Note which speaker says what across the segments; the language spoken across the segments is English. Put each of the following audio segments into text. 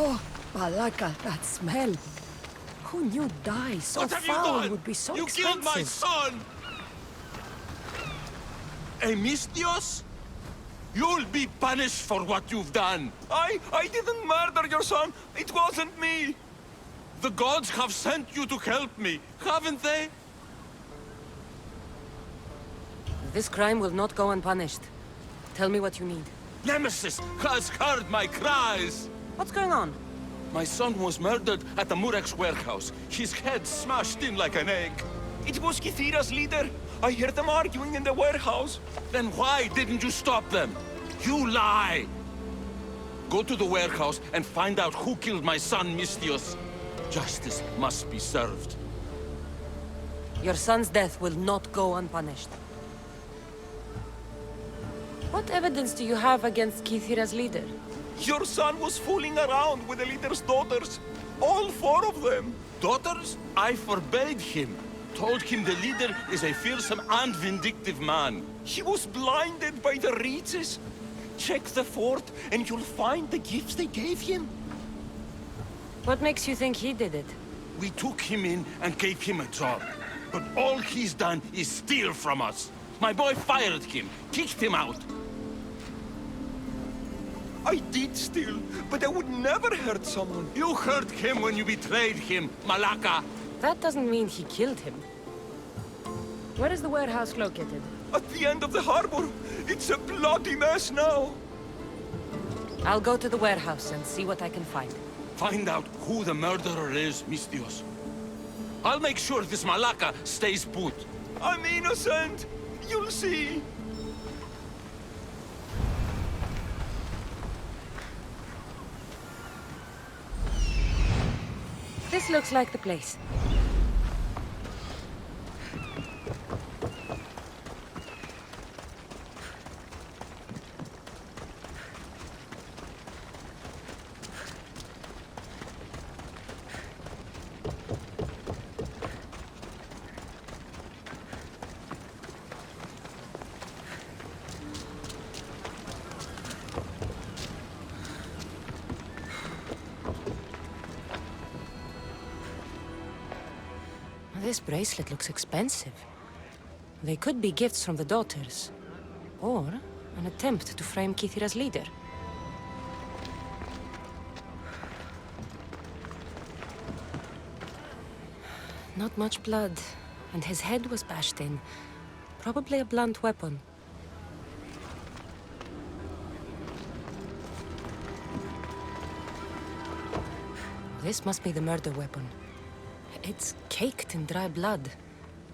Speaker 1: Oh, Malaka, that smell. Who knew dye so
Speaker 2: What have you
Speaker 1: foul
Speaker 2: done?
Speaker 1: would be so
Speaker 2: You
Speaker 1: expensive?
Speaker 2: killed my son! Emistios? You'll be punished for what you've done.
Speaker 3: I didn't murder your son. It wasn't me.
Speaker 2: The gods have sent you to help me, haven't they?
Speaker 1: This crime will not go unpunished. Tell me what you need.
Speaker 2: Nemesis has heard my cries.
Speaker 1: What's going on?
Speaker 2: My son was murdered at the Murex warehouse. His head smashed in like an egg.
Speaker 3: It was Kithira's leader. I heard them arguing in the warehouse.
Speaker 2: Then why didn't you stop them? You lie! Go to the warehouse and find out who killed my son, Mistios. Justice must be served.
Speaker 1: Your son's death will not go unpunished. What evidence do you have against Kithira's leader?
Speaker 3: Your son was fooling around with the leader's daughters. All 4 of them.
Speaker 2: Daughters? I forbade him. Told him the leader is a fearsome and vindictive man.
Speaker 3: He was blinded by the reaches. Check the fort and you'll find the gifts they gave him.
Speaker 1: What makes you think he did it?
Speaker 2: We took him in and gave him a job. But all he's done is steal from us. My boy fired him, kicked him out.
Speaker 3: I did steal, but I would never hurt someone.
Speaker 2: You hurt him when you betrayed him, Malaka.
Speaker 1: That doesn't mean he killed him. Where is the warehouse located?
Speaker 3: At the end of the harbor. It's a bloody mess now.
Speaker 1: I'll go to the warehouse and see what I can find.
Speaker 2: Find out who the murderer is, Mistios. I'll make sure this Malaka stays put.
Speaker 3: I'm innocent. You'll see.
Speaker 1: This looks like the place. This bracelet looks expensive. They could be gifts from the daughters. Or an attempt to frame Kithira's leader. Not much blood, and his head was bashed in. Probably a blunt weapon. This must be the murder weapon. It's caked in dry blood.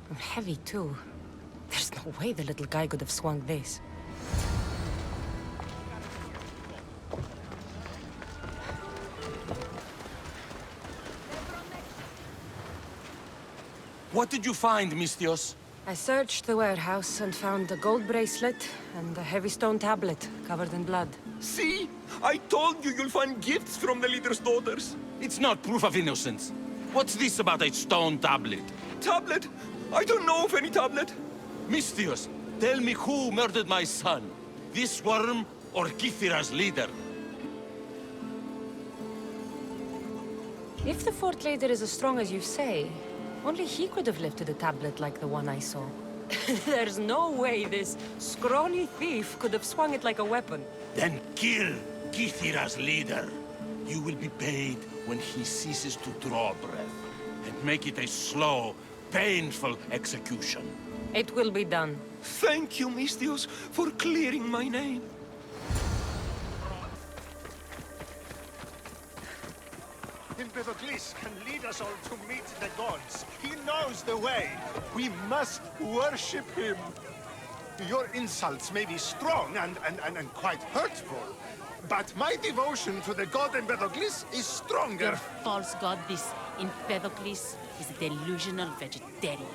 Speaker 1: And heavy, too. There's no way the little guy could have swung this.
Speaker 2: What did you find, Mistios?
Speaker 1: I searched the warehouse and found a gold bracelet and a heavy stone tablet covered in blood.
Speaker 3: See? I told you you'll find gifts from the leader's daughters.
Speaker 2: It's not proof of innocence. What's this about a stone tablet?
Speaker 3: Tablet? I don't know of any tablet.
Speaker 2: Mistios, tell me who murdered my son? This worm or Kithira's leader?
Speaker 1: If the fort leader is as strong as you say, only he could have lifted a tablet like the one I saw. There's no way this scrawny thief could have swung it like a weapon.
Speaker 2: Then kill Kithira's leader. You will be paid when he ceases to draw breath. And make it a slow, painful execution.
Speaker 1: It will be done.
Speaker 3: Thank you, Mistios, for clearing my name.
Speaker 4: Empedocles can lead us all to meet the gods. He knows the way. We must worship him. Your insults may be strong and quite hurtful, but my devotion to the god Empedocles is stronger.
Speaker 5: Your false god, this Empedocles, is a delusional vegetarian.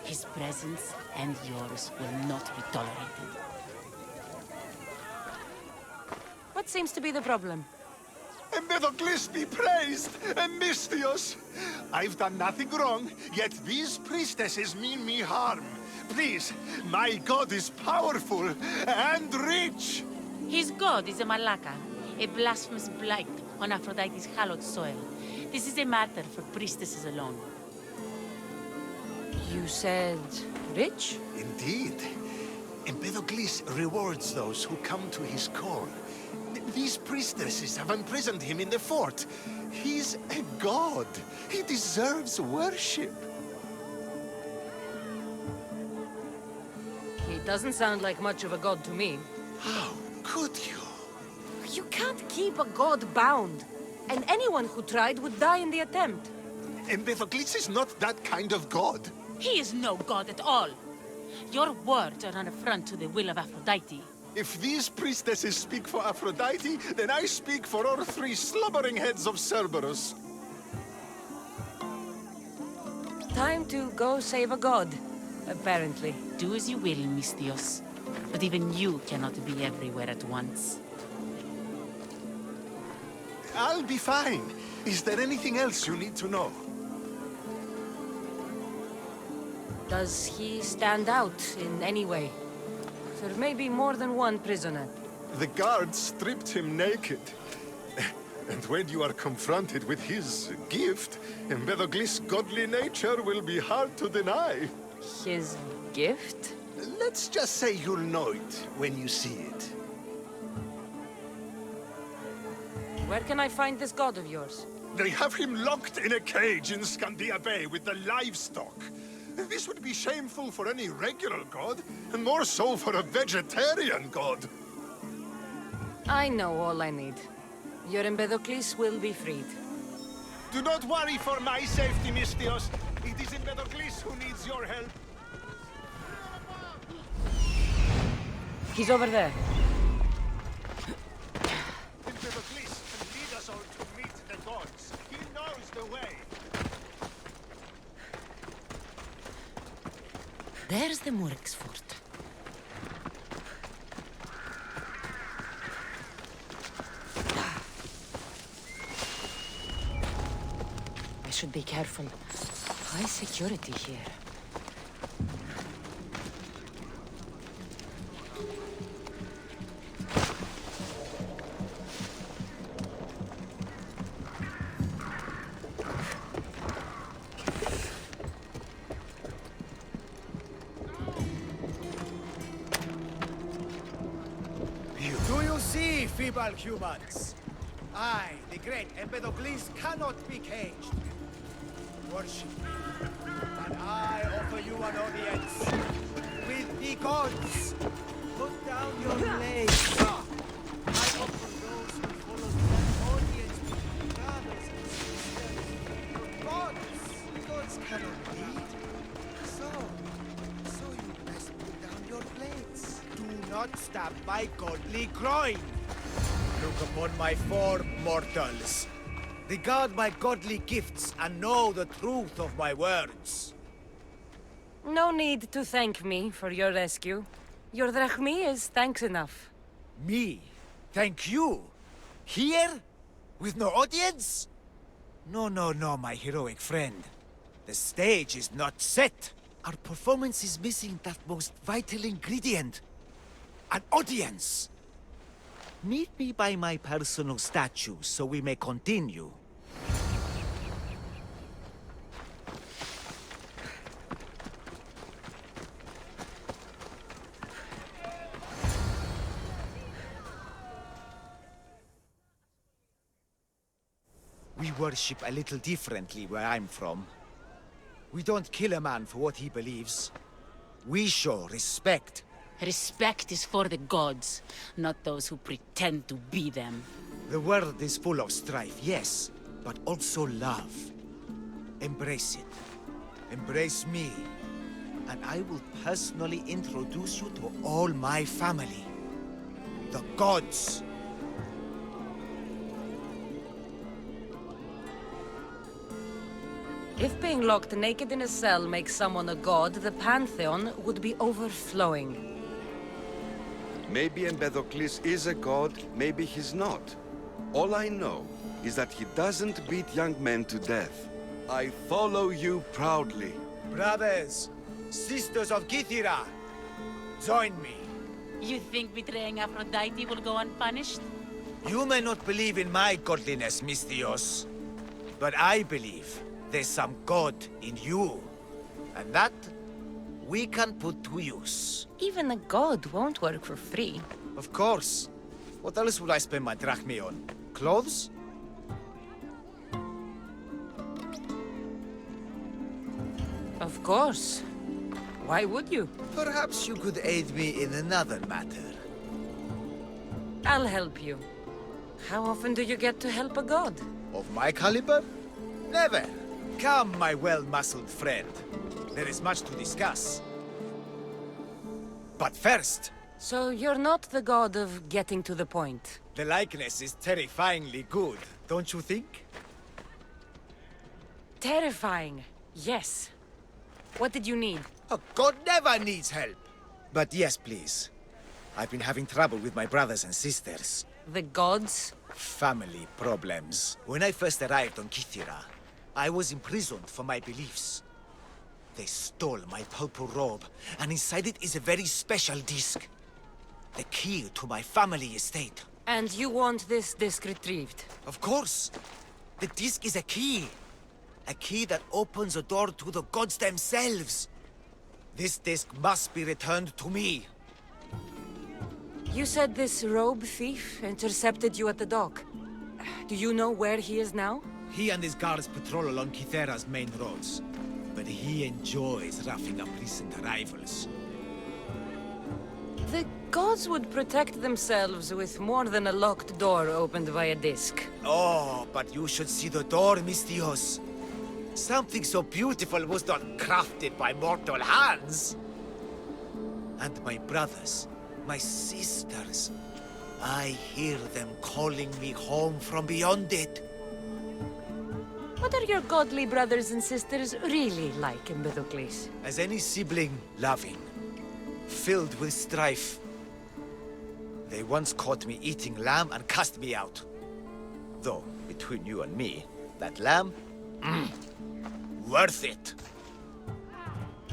Speaker 5: His presence and yours will not be tolerated.
Speaker 1: What seems to be the problem?
Speaker 4: Empedocles be praised, Mistios. I've done nothing wrong, yet these priestesses mean me harm. Please, my god is powerful and rich.
Speaker 5: His god is a Malaka, a blasphemous blight on Aphrodite's hallowed soil. This is a matter for priestesses alone.
Speaker 1: You said rich?
Speaker 4: Indeed. Empedocles rewards those who come to his call. These priestesses have imprisoned him in the fort. He's a god. He deserves worship.
Speaker 1: He doesn't sound like much of a god to me.
Speaker 4: How could you?
Speaker 1: You can't keep a god bound. And anyone who tried would die in the attempt.
Speaker 4: Empedocles is not that kind of god.
Speaker 5: He is no god at all. Your words are an affront to the will of Aphrodite.
Speaker 4: If these priestesses speak for Aphrodite, then I speak for all three slubbering heads of Cerberus.
Speaker 1: Time to go save a god, apparently.
Speaker 5: Do as you will, Mystios. But even you cannot be everywhere at once.
Speaker 4: I'll be fine. Is there anything else you need to know?
Speaker 1: Does he stand out in any way? There may be more than one prisoner.
Speaker 4: The guards stripped him naked. And when you are confronted with his gift, Empedocles' godly nature will be hard to deny.
Speaker 1: His gift?
Speaker 4: Let's just say you'll know it when you see it.
Speaker 1: Where can I find this god of yours?
Speaker 4: They have him locked in a cage in Scandia Bay with the livestock. This would be shameful for any regular god, and more so for a vegetarian god.
Speaker 1: I know all I need. Your Empedocles will be freed.
Speaker 4: Do not worry for my safety, Mystios. It is Empedocles who needs your help.
Speaker 1: He's over there.
Speaker 4: Empedocles can lead us all to meet the gods. He knows the way.
Speaker 1: There's the Murex fort. I should be careful. High security here.
Speaker 6: Do you see, feeble humans? I, the great Empedocles, cannot be caged. Worship me, and I offer you an audience with the gods. Put down your blades. I offer those who follow me an audience with my brothers and sisters. Gods cannot lead. So you best put down your blades. Do not stab my godly groin. Look upon my form, mortals. Regard my godly gifts and know the truth of my words.
Speaker 1: No need to thank me for your rescue. Your drachmi is thanks enough.
Speaker 6: Me? Thank you? Here? With no audience? No, my heroic friend. The stage is not set. Our performance is missing that most vital ingredient. An audience. Meet me by my personal statue so we may continue. We worship a little differently where I'm from. We don't kill a man for what he believes. We show respect.
Speaker 5: Respect is for the gods, not those who pretend to be them.
Speaker 6: The world is full of strife, yes, but also love. Embrace it. Embrace me. And I will personally introduce you to all my family. The gods.
Speaker 1: If being locked naked in a cell makes someone a god, the Pantheon would be overflowing.
Speaker 7: Maybe Empedocles is a god, maybe he's not. All I know is that he doesn't beat young men to death. I follow you proudly.
Speaker 6: Brothers, sisters of Gythira, join me.
Speaker 5: You think betraying Aphrodite will go unpunished?
Speaker 6: You may not believe in my godliness, Misthios, but I believe there's some god in you. And that, we can put to use.
Speaker 1: Even a god won't work for free.
Speaker 6: Of course. What else would I spend my drachmae on? Clothes?
Speaker 1: Of course. Why would you?
Speaker 6: Perhaps you could aid me in another matter.
Speaker 1: I'll help you. How often do you get to help a god?
Speaker 6: Of my caliber? Never. Come, my well-muscled friend. There is much to discuss. But first,
Speaker 1: So you're not the god of getting to the point.
Speaker 6: the likeness is terrifyingly good, don't you think?
Speaker 1: Terrifying. Yes. What did you need?
Speaker 6: A god never needs help. But yes, please. I've been having trouble with my brothers and sisters.
Speaker 1: The gods?
Speaker 6: Family problems. When I first arrived on Kythera, I was imprisoned for my beliefs. They stole my purple robe, and inside it is a very special disc. The key to my family estate.
Speaker 1: And you want this disc retrieved?
Speaker 6: Of course. The disc is a key. A key that opens a door to the gods themselves. This disc must be returned to me.
Speaker 1: You said this robe thief intercepted you at the dock. Do you know where he is now?
Speaker 6: He and his guards patrol along Kythera's main roads. But he enjoys roughing up recent arrivals.
Speaker 1: The gods would protect themselves with more than a locked door opened by a disc.
Speaker 6: Oh, but you should see the door, Misthios. Something so beautiful was not crafted by mortal hands. And my brothers, my sisters, I hear them calling me home from beyond it.
Speaker 1: What are your godly brothers and sisters really like, Empedocles?
Speaker 6: As any sibling, loving, filled with strife. They once caught me eating lamb and cast me out. Though, between you and me, that lamb, worth it.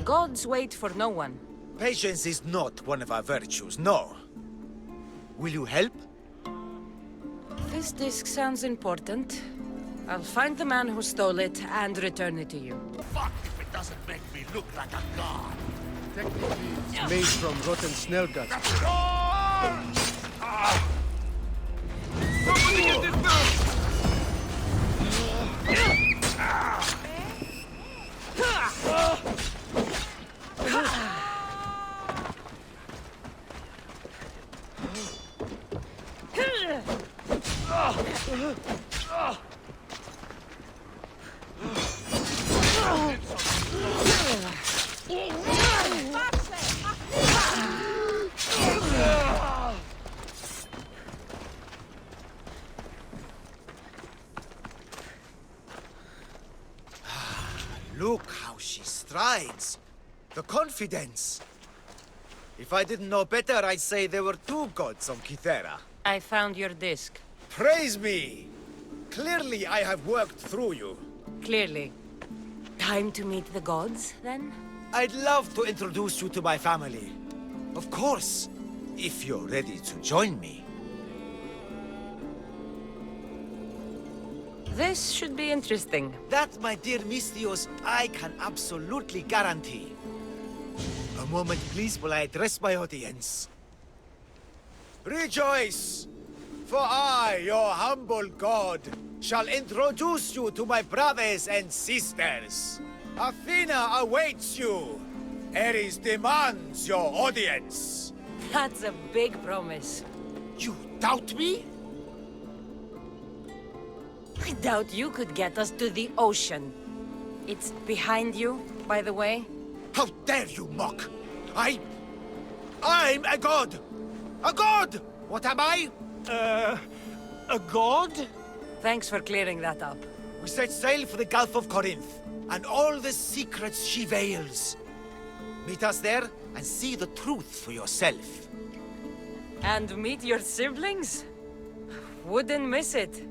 Speaker 1: Gods wait for no one.
Speaker 6: Patience is not one of our virtues, no. Will you help?
Speaker 1: This disc sounds important. I'll find the man who stole it and return it to you.
Speaker 2: Fuck if it doesn't make me look like a god.
Speaker 8: Technically, it's made from rotten snail guts.
Speaker 2: Somebody get this dude!
Speaker 6: Look how she strides. The confidence. If I didn't know better, I'd say there were two gods on Kythera.
Speaker 1: I found your disc.
Speaker 6: Praise me! Clearly I have worked through you.
Speaker 1: Clearly. Time to meet the gods, then?
Speaker 6: I'd love to introduce you to my family. Of course, if you're ready to join me.
Speaker 1: This should be interesting.
Speaker 6: That, my dear Misthios, I can absolutely guarantee. A moment, please, while I address my audience. Rejoice! For I, your humble god, shall introduce you to my brothers and sisters. Athena awaits you. Ares demands your audience.
Speaker 1: That's a big promise.
Speaker 6: You doubt me?
Speaker 1: I doubt you could get us to the ocean. It's behind you, by the way.
Speaker 6: How dare you mock? I'm a god! A god! What am I?
Speaker 3: A god?
Speaker 1: Thanks for clearing that up.
Speaker 6: We set sail for the Gulf of Corinth, and all the secrets she veils. Meet us there, and see the truth for yourself.
Speaker 1: And meet your siblings? Wouldn't miss it.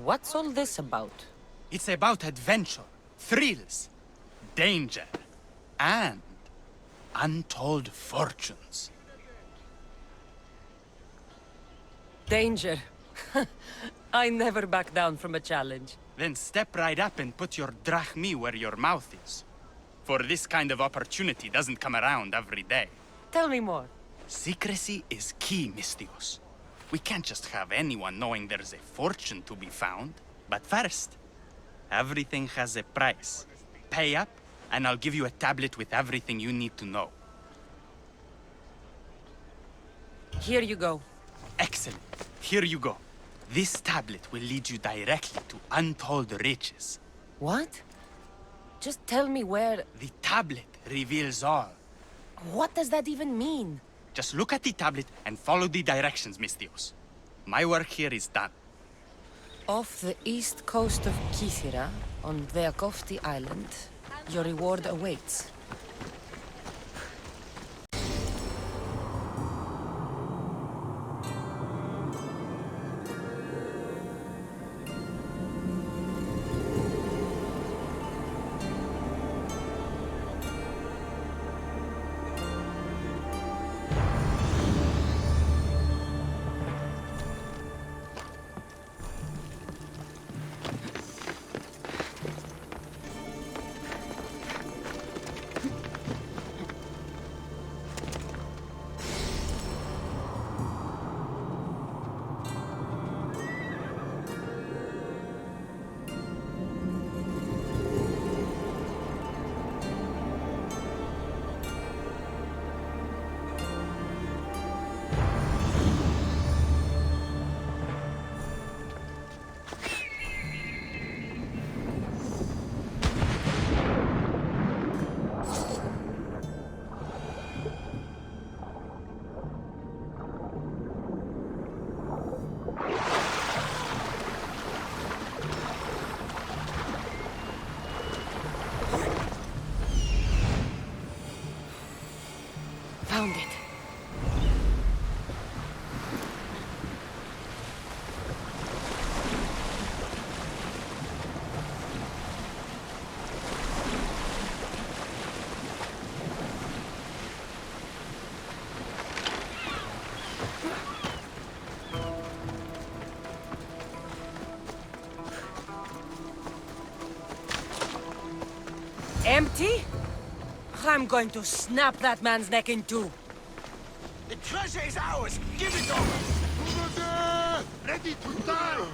Speaker 1: What's all this about?
Speaker 9: It's about adventure. thrills, danger, and untold fortunes.
Speaker 1: Danger. I never back down from a challenge.
Speaker 9: Then step right up and put your drachmi where your mouth is. For this kind of opportunity doesn't come around every day.
Speaker 1: Tell me more.
Speaker 9: Secrecy is key, Mistios. We can't just have anyone knowing there's a fortune to be found. But first, everything has a price. Pay up, and I'll give you a tablet with everything you need to know.
Speaker 1: Here you go.
Speaker 9: Excellent. Here you go. This tablet will lead you directly to untold riches.
Speaker 1: What? Just tell me where...
Speaker 9: The tablet reveals all.
Speaker 1: What does that even mean?
Speaker 9: Just look at the tablet and follow the directions, Mistios. My work here is done.
Speaker 1: Off the east coast of Kithira, on Veakofti Island, your reward awaits. Found it. Empty? I'm going to snap that man's neck in two.
Speaker 3: The treasure is ours! Give it over!
Speaker 4: Ready to die!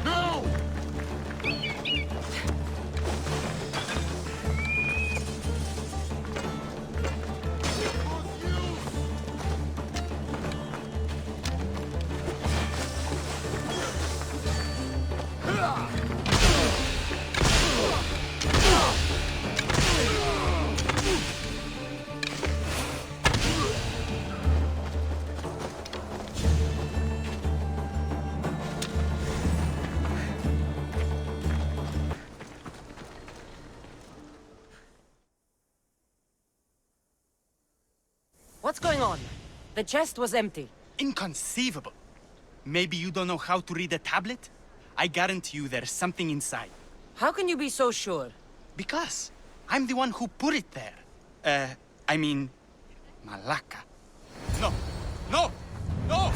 Speaker 4: No!
Speaker 1: What's going on? The chest was empty.
Speaker 9: Inconceivable. Maybe you don't know how to read a tablet? I guarantee you there's something inside.
Speaker 1: How can you be so sure?
Speaker 9: Because I'm the one who put it there. I mean, Malaka. No! No! No!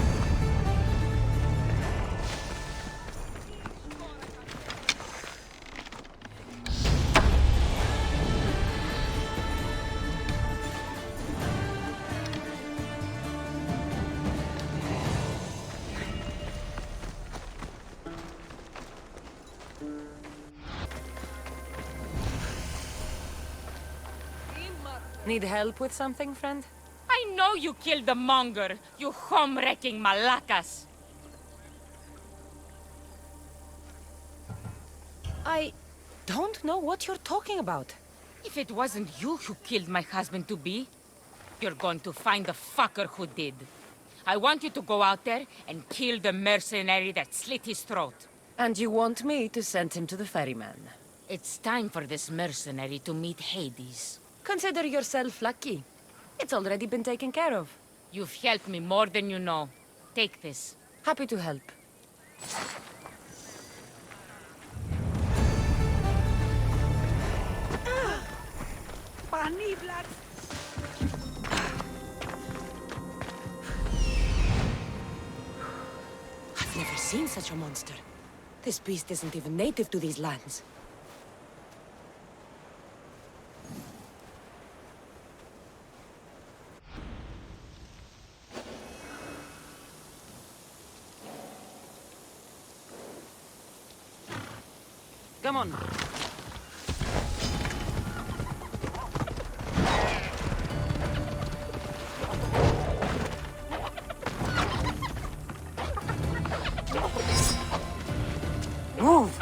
Speaker 1: Need help with something, friend?
Speaker 5: I know you killed the monger, you home-wrecking Malakas.
Speaker 1: I don't know what you're talking about.
Speaker 5: If it wasn't you who killed my husband-to-be, you're going to find the fucker who did. I want you to go out there and kill the mercenary that slit his throat.
Speaker 1: And you want me to send him to the ferryman?
Speaker 5: It's time for this mercenary to meet Hades.
Speaker 1: Consider yourself lucky. It's already been taken care of.
Speaker 5: You've helped me more than you know. Take this.
Speaker 1: Happy to help.
Speaker 5: money, blood.
Speaker 1: I've never seen such a monster. This beast isn't even native to these lands. Come on. Move!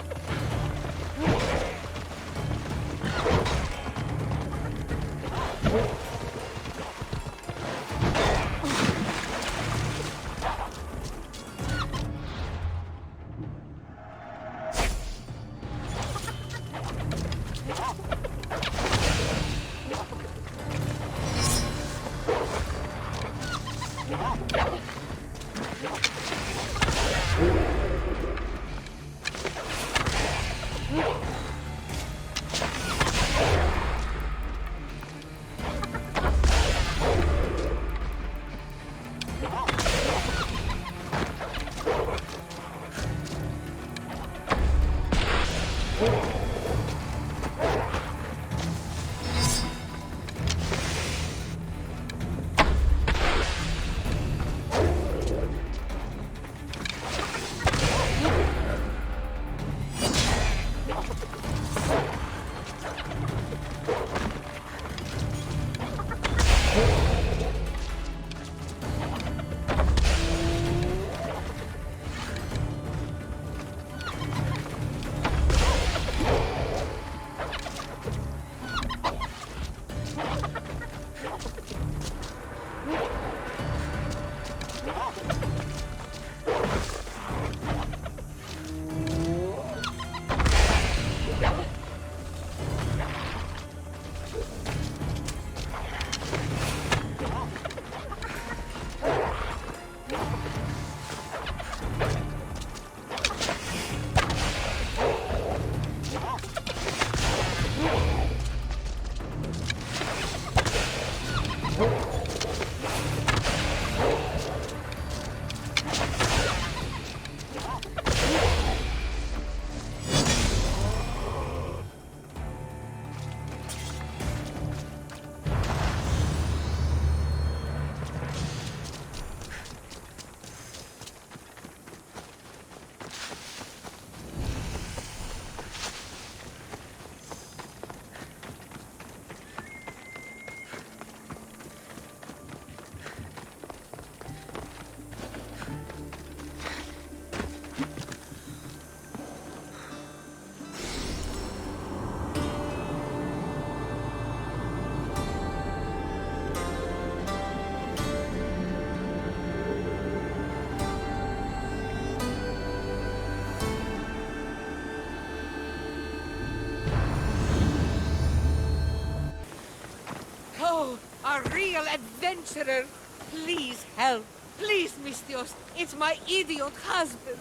Speaker 10: A real adventurer. Please help. Please, Mistios. It's my idiot husband.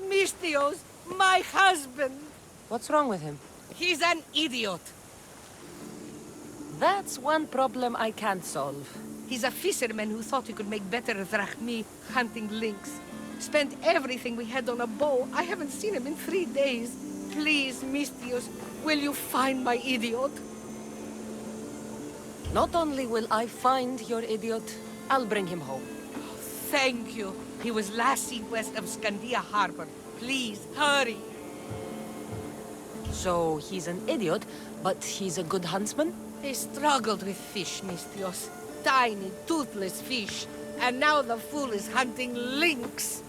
Speaker 10: Mistios, my husband.
Speaker 1: What's wrong with him?
Speaker 10: He's an idiot.
Speaker 1: That's one problem I can't solve.
Speaker 10: He's a fisherman who thought he could make better drachmi hunting lynx. Spent everything we had on a bow. I haven't seen him in 3 days. Please, Mistios, will you find my idiot?
Speaker 1: Not only will I find your idiot, I'll bring him home.
Speaker 10: Thank you. He was last seen west of Scandia Harbor. Please, hurry.
Speaker 1: So he's an idiot, but he's a good huntsman?
Speaker 10: He struggled with fish, Mistios. Tiny, toothless fish. And now the fool is hunting lynx.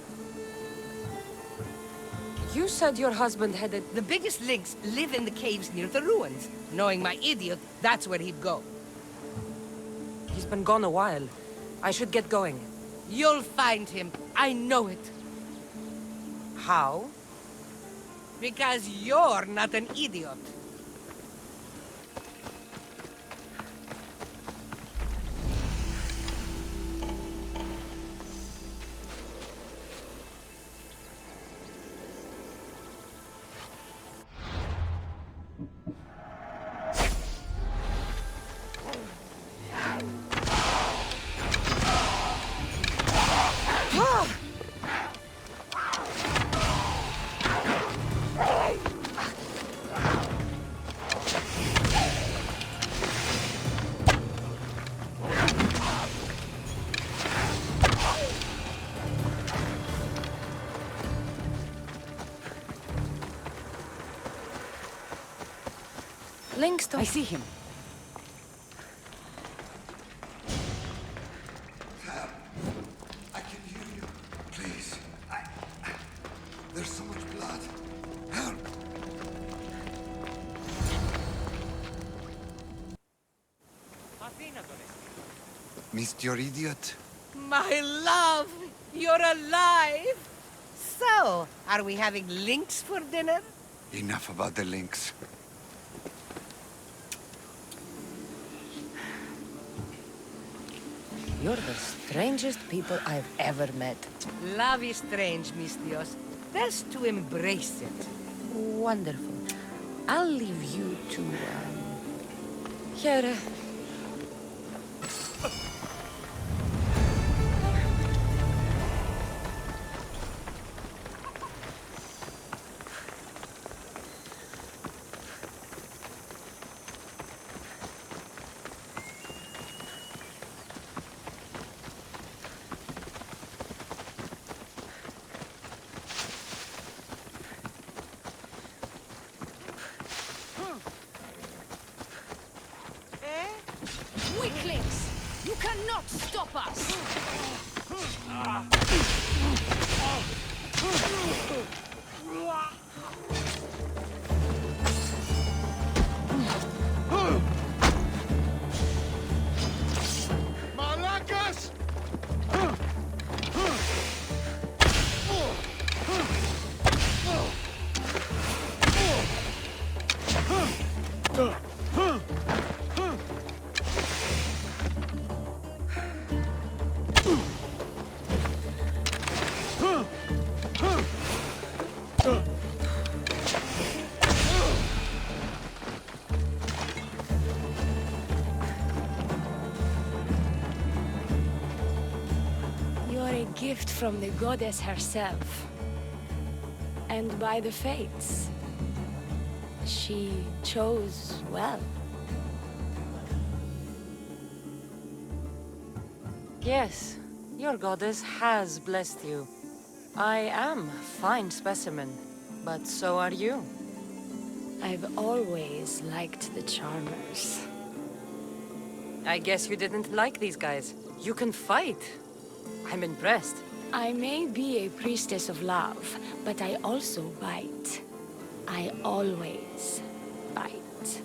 Speaker 1: You said your husband headed...
Speaker 10: The biggest lynx live in the caves near the ruins. Knowing my idiot, that's where he'd go.
Speaker 1: He's been gone a while. I should get going.
Speaker 10: You'll find him. I know it.
Speaker 1: How?
Speaker 10: Because you're not an idiot.
Speaker 1: Links to...
Speaker 5: I see him.
Speaker 7: I can hear you. Please. There's so much blood. Help! Missed your idiot?
Speaker 10: My love, you're alive! So, are we having links for dinner?
Speaker 7: Enough about the links.
Speaker 1: You're the strangest people I've ever met.
Speaker 10: Love is strange, Mistios. Best to embrace it.
Speaker 1: Wonderful. I'll leave you to, Here.
Speaker 11: Weaklings! You cannot stop us!
Speaker 4: Malacas!
Speaker 11: You're a gift from the goddess herself. And by the fates. She chose well.
Speaker 1: Yes, your goddess has blessed you. I am a fine specimen, but so are you.
Speaker 11: I've always liked the Charmers.
Speaker 1: I guess you didn't like these guys. You can fight. I'm impressed.
Speaker 11: I may be a priestess of love, but I also bite. I always bite.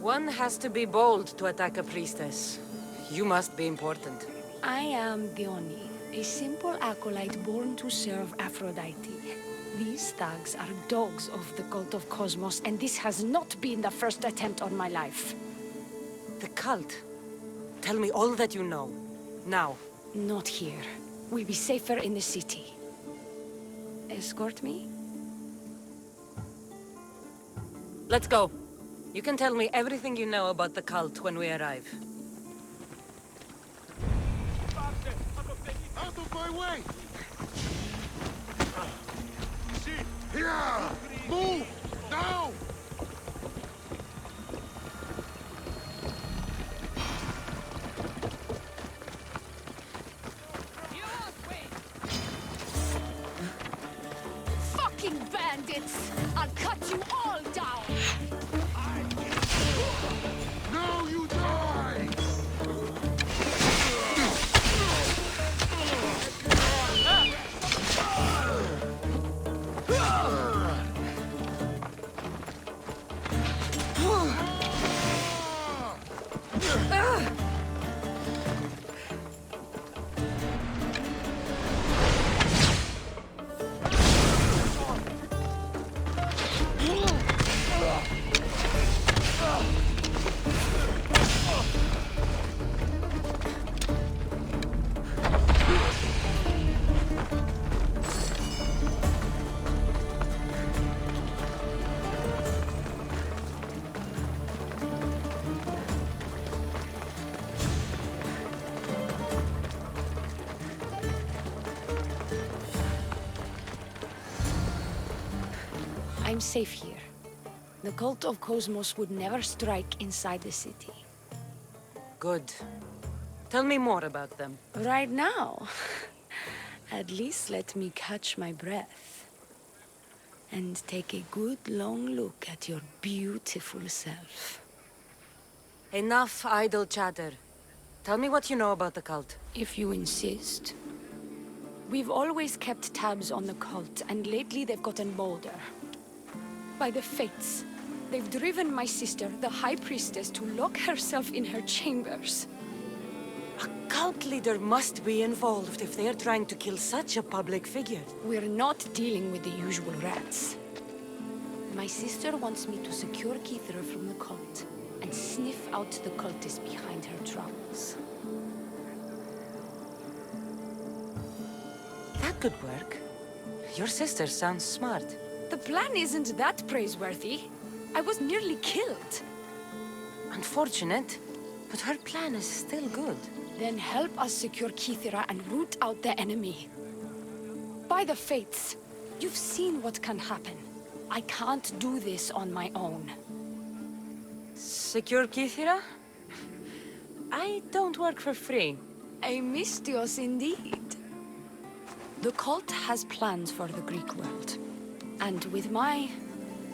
Speaker 1: One has to be bold to attack a priestess. You must be important.
Speaker 11: I am Dione, a simple acolyte born to serve Aphrodite. These thugs are dogs of the cult of Cosmos, and this has not been the first attempt on my life.
Speaker 1: The cult? Tell me all that you know. Now.
Speaker 11: Not here. We'll be safer in the city. Escort me?
Speaker 1: Let's go. You can tell me everything you know about the cult when we arrive.
Speaker 4: Out of my way! Here! Move! Now!
Speaker 11: Fucking bandits! I'll cut you all down!
Speaker 4: Now you die!
Speaker 11: I'm safe here. The cult of Cosmos would never strike inside the city.
Speaker 1: Good. Tell me more about them.
Speaker 11: Right now? At least let me catch my breath. and take a good long look at your beautiful self.
Speaker 1: Enough idle chatter. Tell me what you know about the cult.
Speaker 11: If you insist. We've always kept tabs on the cult, and lately they've gotten bolder. By the fates, they've driven my sister, the High Priestess, to lock herself in her chambers.
Speaker 1: A cult leader must be involved if they're trying to kill such a public figure.
Speaker 11: We're not dealing with the usual rats. My sister wants me to secure Keithra from the cult and sniff out the cultists behind her troubles.
Speaker 1: That could work. Your sister sounds smart.
Speaker 11: The plan isn't that praiseworthy. I was nearly killed.
Speaker 1: Unfortunate, but her plan is still good.
Speaker 11: Then help us secure Keithra and root out the enemy. By the fates, you've seen what can happen. I can't do this on my own.
Speaker 1: Secure Keithra? I don't work for free.
Speaker 11: A Mystios indeed. The cult has plans for the Greek world. And with my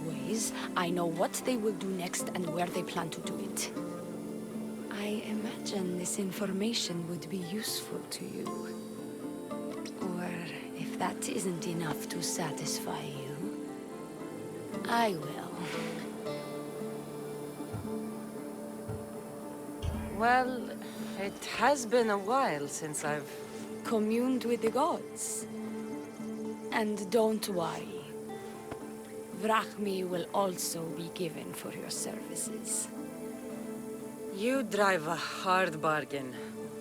Speaker 11: ways, I know what they will do next and where they plan to do it. I imagine this information would be useful to you. Or if that isn't enough to satisfy you, I will.
Speaker 1: Well, it has been a while since I've
Speaker 11: communed with the gods. And don't worry. Vrachmi will also be given for your services.
Speaker 1: You drive a hard bargain.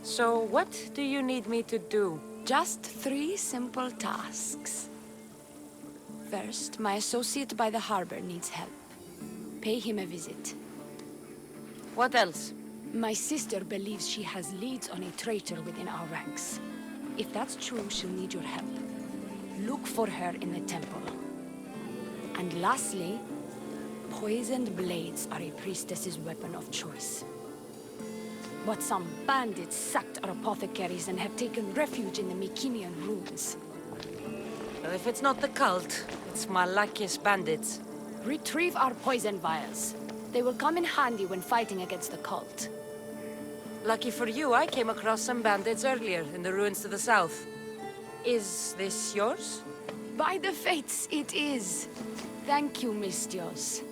Speaker 1: So what do you need me to do?
Speaker 11: Just 3 simple tasks. First, my associate by the harbor needs help. Pay him a visit.
Speaker 1: What else?
Speaker 11: My sister believes she has leads on a traitor within our ranks. If that's true, she'll need your help. Look for her in the temple. And lastly, poisoned blades are a priestess's weapon of choice. But some bandits sacked our apothecaries and have taken refuge in the Mycenaean ruins.
Speaker 1: Well, if it's not the cult, it's Malakis bandits.
Speaker 11: Retrieve our poison vials. They will come in handy when fighting against the cult.
Speaker 1: Lucky for you, I came across some bandits earlier in the ruins to the south. Is this yours?
Speaker 11: By the fates, it is. Thank you, Mystios.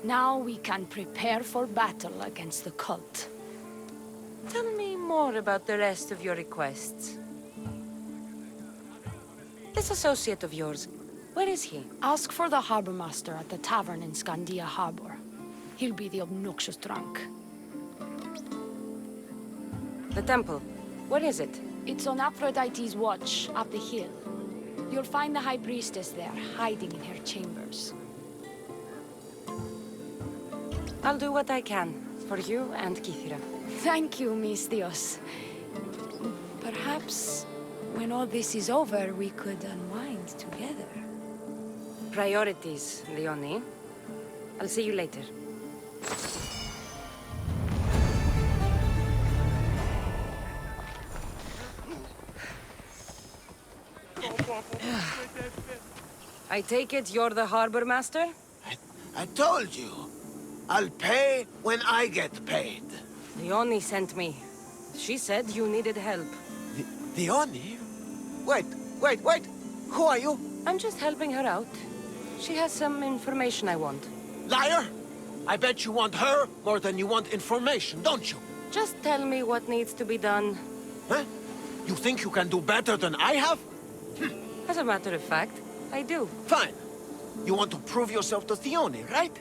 Speaker 11: Now we can prepare for battle against the cult.
Speaker 1: Tell me more about the rest of your requests. This associate of yours, where is he?
Speaker 11: Ask for the harbor master at the tavern in Scandia Harbor. He'll be the obnoxious drunk.
Speaker 1: The temple, where is it?
Speaker 11: It's on Aphrodite's watch, up the hill. You'll find the High Priestess there, hiding in her chambers.
Speaker 1: I'll do what I can, for you and Keithra.
Speaker 11: Thank you, Mystios. Perhaps, when all this is over, we could unwind together.
Speaker 1: Priorities, Leonie. I'll see you later. I take it you're the harbor master?
Speaker 6: I told you. I'll pay when I get paid.
Speaker 1: Leonie sent me. She said you needed help.
Speaker 6: Leonie? Wait. Who are you?
Speaker 1: I'm just helping her out. She has some information I want.
Speaker 6: Liar! I bet you want her more than you want information, don't you?
Speaker 1: Just tell me what needs to be done.
Speaker 6: Huh? You think you can do better than I have?
Speaker 1: As a matter of fact, I do.
Speaker 6: Fine. You want to prove yourself to Theone, right?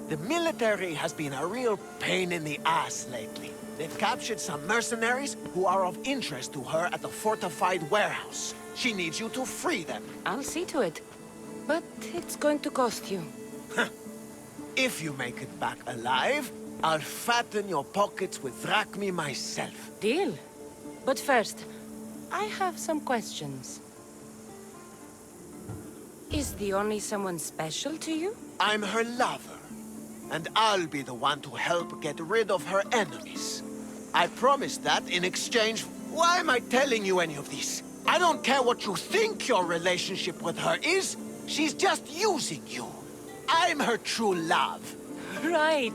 Speaker 6: The military has been a real pain in the ass lately. They've captured some mercenaries who are of interest to her at the fortified warehouse. She needs you to free them.
Speaker 1: I'll see to it. But it's going to cost you.
Speaker 6: If you make it back alive, I'll fatten your pockets with drachmi myself.
Speaker 1: Deal. But first, I have some questions. Is Theone someone special to you?
Speaker 6: I'm her lover, and I'll be the one to help get rid of her enemies. I promised that in exchange. Why am I telling you any of this? I don't care what you think your relationship with her is. She's just using you. I'm her true love.
Speaker 1: Right.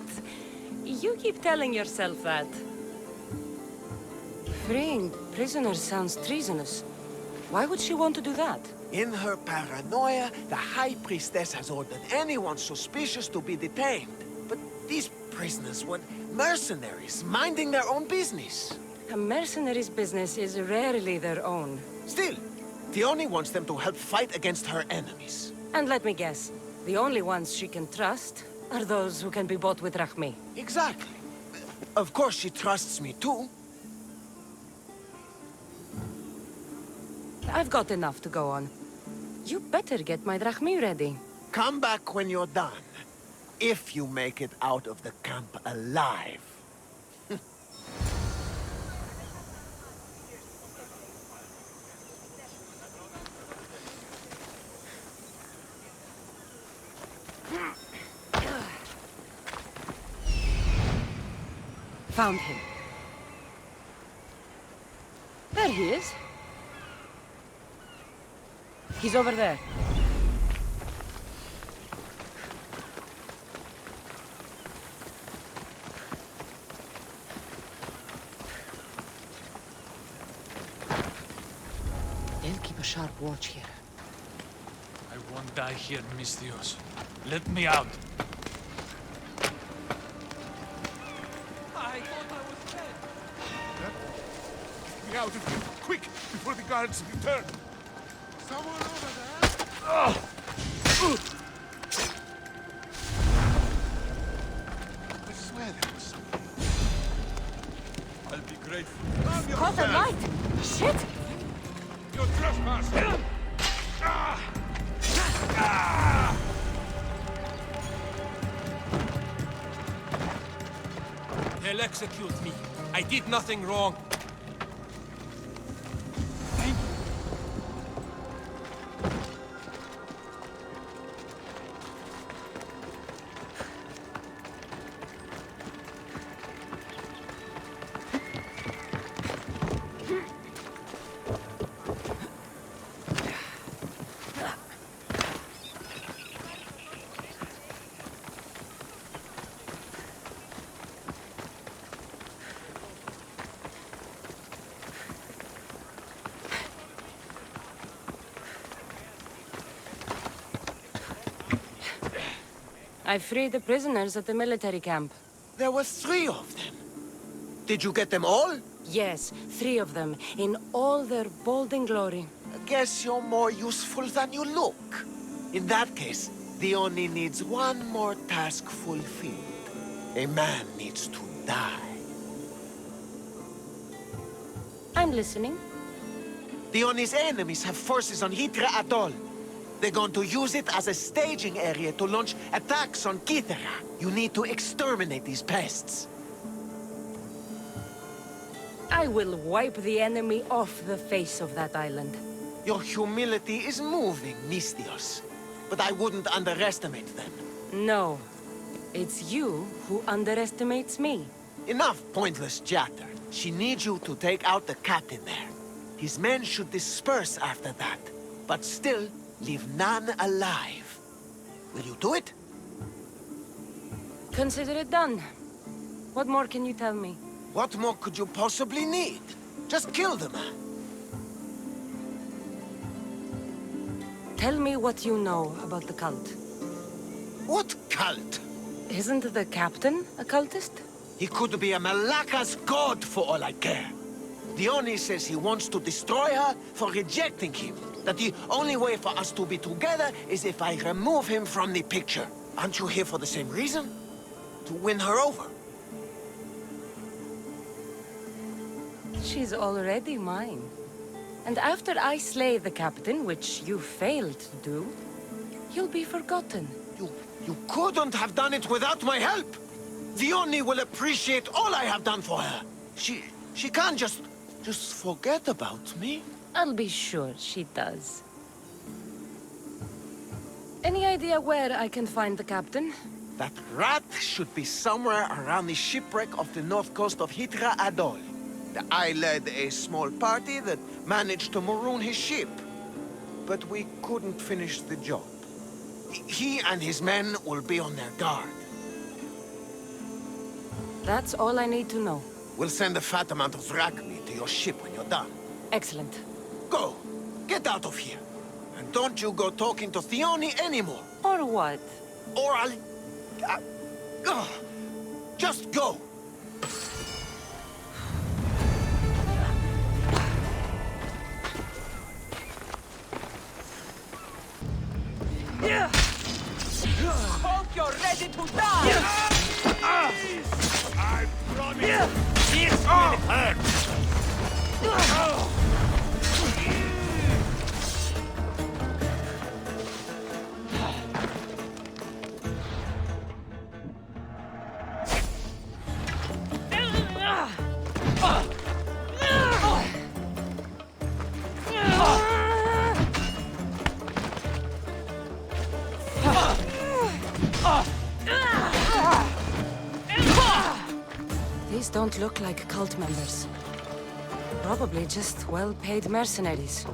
Speaker 1: You keep telling yourself that. Freeing prisoners sounds treasonous. Why would she want to do that?
Speaker 6: In her paranoia, the High Priestess has ordered anyone suspicious to be detained. But these prisoners were mercenaries, minding their own business.
Speaker 1: A mercenary's business is rarely their own.
Speaker 6: Still, Theoni wants them to help fight against her enemies.
Speaker 1: And let me guess, the only ones she can trust are those who can be bought with Rahmi.
Speaker 6: Exactly. Of course she trusts me too.
Speaker 1: I've got enough to go on. You better get my Drachmi ready.
Speaker 6: Come back when you're done. If you make it out of the camp alive.
Speaker 1: Found him. There he is. He's over there. They'll keep a sharp watch here.
Speaker 12: I won't die here, Misthios. Let me out.
Speaker 4: I thought I was dead. Get me out of here, quick, before the guards return. Someone over there? I swear there was something.
Speaker 2: I'll be grateful.
Speaker 1: Caught the light! Shit!
Speaker 2: You're trespassing!
Speaker 3: They'll execute me. I did nothing wrong.
Speaker 1: I freed the prisoners at the military camp.
Speaker 6: There were 3 of them. Did you get them all?
Speaker 1: Yes, 3 of them, in all their balding glory.
Speaker 6: I guess you're more useful than you look. In that case, the only needs one more task fulfilled. A man needs to die.
Speaker 1: I'm listening.
Speaker 6: Dion's enemies have forces on Hydra Atoll. They're going to use it as a staging area to launch attacks on Kythera. You need to exterminate these pests.
Speaker 1: I will wipe the enemy off the face of that island.
Speaker 6: Your humility is moving, Misthios. But I wouldn't underestimate them.
Speaker 1: No. It's you who underestimates me.
Speaker 6: Enough pointless chatter. She needs you to take out the captain there. His men should disperse after that. But still, leave none alive. Will you do it?
Speaker 1: Consider it done. What more can you tell me?
Speaker 6: What more could you possibly need? Just kill the man.
Speaker 1: Tell me what you know about the cult.
Speaker 6: What cult?
Speaker 1: Isn't the captain a cultist?
Speaker 6: He could be a Malaka's god for all I care. Dione says he wants to destroy her for rejecting him. That the only way for us to be together is if I remove him from the picture. Aren't you here for the same reason? To win her over?
Speaker 1: She's already mine. And after I slay the captain, which you failed to do, you'll be forgotten.
Speaker 6: You couldn't have done it without my help! Dione will appreciate all I have done for her. She can't just forget about me.
Speaker 1: I'll be sure she does. Any idea where I can find the captain?
Speaker 6: That rat should be somewhere around the shipwreck off the north coast of Hydra Atoll. I led a small party that managed to maroon his ship. But we couldn't finish the job.
Speaker 4: He and his men will be on their guard.
Speaker 1: That's all I need to know.
Speaker 4: We'll send a fat amount of drachmi to your ship when you're done.
Speaker 1: Excellent.
Speaker 4: Go! Get out of here! And don't you go talking to Theoni anymore!
Speaker 1: Or what?
Speaker 4: Or I'll... just go!
Speaker 10: Hope you're ready to die!
Speaker 2: I promise this will hurt!
Speaker 1: These don't look like cult members. Probably just well-paid mercenaries.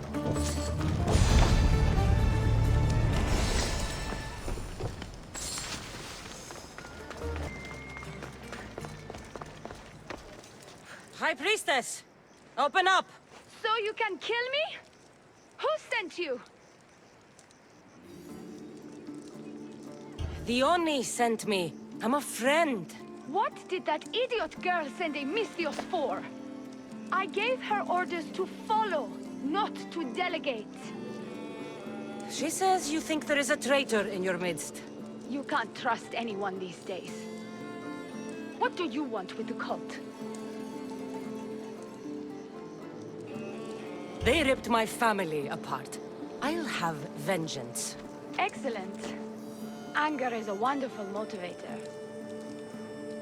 Speaker 1: High Priestess! Open up!
Speaker 11: So you can kill me? Who sent you?
Speaker 1: The Oni sent me. I'm a friend.
Speaker 11: What did that idiot girl send a Misthios for? I gave her orders to follow, not to delegate.
Speaker 1: She says you think there is a traitor in your midst.
Speaker 11: You can't trust anyone these days. What do you want with the cult?
Speaker 1: They ripped my family apart. I'll have vengeance.
Speaker 11: Excellent. Anger is a wonderful motivator.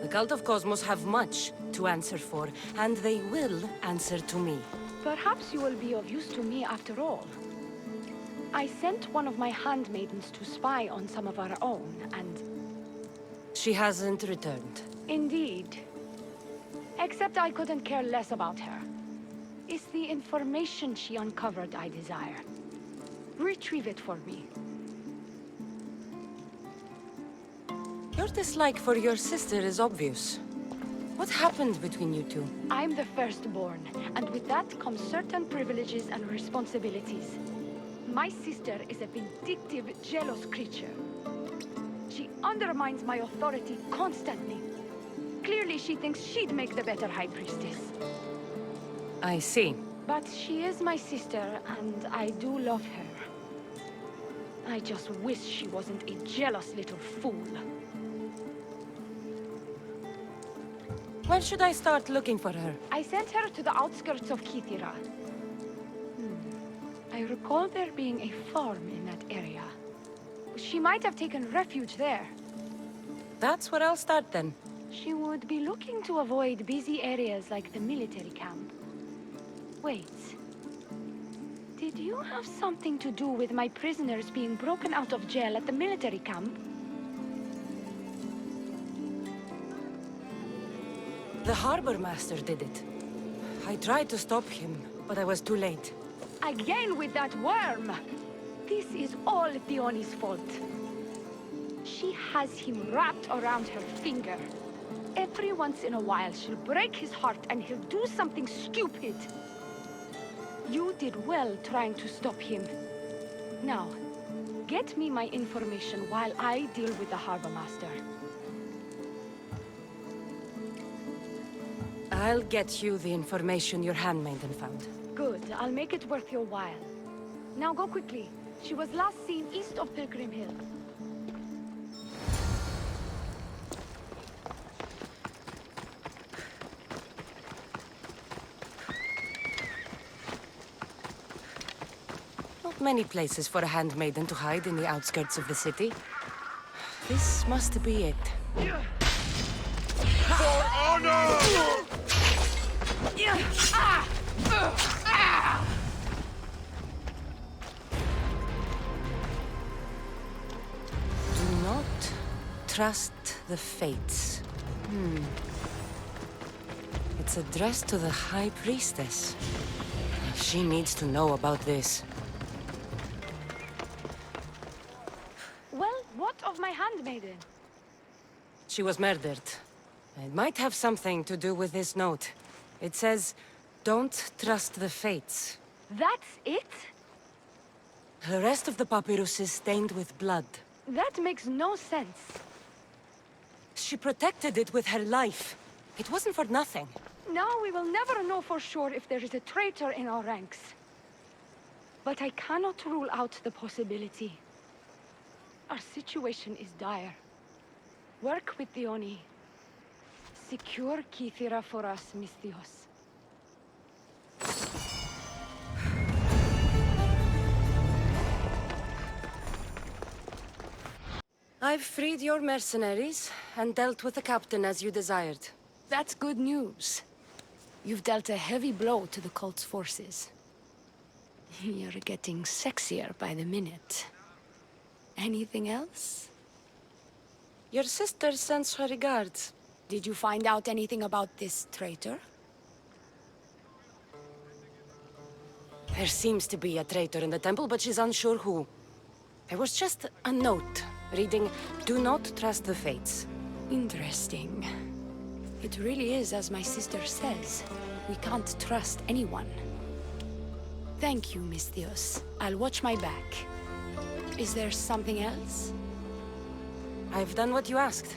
Speaker 1: The Cult of Cosmos have much to answer for, and they will answer to me.
Speaker 11: Perhaps you will be of use to me after all. I sent one of my handmaidens to spy on some of our own, and...
Speaker 1: She hasn't returned.
Speaker 11: Indeed. Except I couldn't care less about her. It's the information she uncovered I desire. Retrieve it for me.
Speaker 1: Your dislike for your sister is obvious. What happened between you two?
Speaker 11: I'm the firstborn, and with that comes certain privileges and responsibilities. My sister is a vindictive, jealous creature. She undermines my authority constantly. Clearly she thinks she'd make the better High Priestess.
Speaker 1: I see.
Speaker 11: But she is my sister, and I do love her. I just wish she wasn't a jealous little fool.
Speaker 1: Where should I start looking for her?
Speaker 11: I sent her to the outskirts of Kithira. I recall there being a farm in that area. She might have taken refuge there.
Speaker 1: That's where I'll start then.
Speaker 11: She would be looking to avoid busy areas like the military camp. Wait. Did you have something to do with my prisoners being broken out of jail at the military camp?
Speaker 1: The harbor master did it. I tried to stop him, but I was too late.
Speaker 11: Again with that worm! This is all Theoni's fault. She has him wrapped around her finger. Every once in a while, she'll break his heart and he'll do something stupid. You did well trying to stop him. Now, get me my information while I deal with the harbor master.
Speaker 1: I'll get you the information your handmaiden found.
Speaker 11: Good. I'll make it worth your while. Now go quickly. She was last seen east of Pilgrim Hill.
Speaker 1: Not many places for a handmaiden to hide in the outskirts of the city. This must be it.
Speaker 2: For honor!
Speaker 1: Do not trust the fates. It's addressed to the High Priestess. She needs to know about this.
Speaker 11: Well, What of my handmaiden?
Speaker 1: She was murdered. It might have something to do with this note. It says, "Don't trust the fates."
Speaker 11: That's it?
Speaker 1: The rest of the papyrus is stained with blood.
Speaker 11: That makes no sense.
Speaker 1: She protected it with her life. It wasn't for nothing.
Speaker 11: Now we will never know for sure if there is a traitor in our ranks. But I cannot rule out the possibility. Our situation is dire. Work with the Oni. Secure Kithira for us, Misthios.
Speaker 1: I've freed your mercenaries and dealt with the captain as you desired.
Speaker 11: That's good news. You've dealt a heavy blow to the cult's forces. You're getting sexier by the minute. Anything else?
Speaker 1: Your sister sends her regards.
Speaker 11: Did you find out anything about this traitor?
Speaker 1: There seems to be a traitor in the temple, but she's unsure who. There was just a note reading, "Do not trust the fates."
Speaker 11: Interesting. It really is as my sister says. We can't trust anyone. Thank you, Misthios. I'll watch my back. Is there something else?
Speaker 1: I've done what you asked.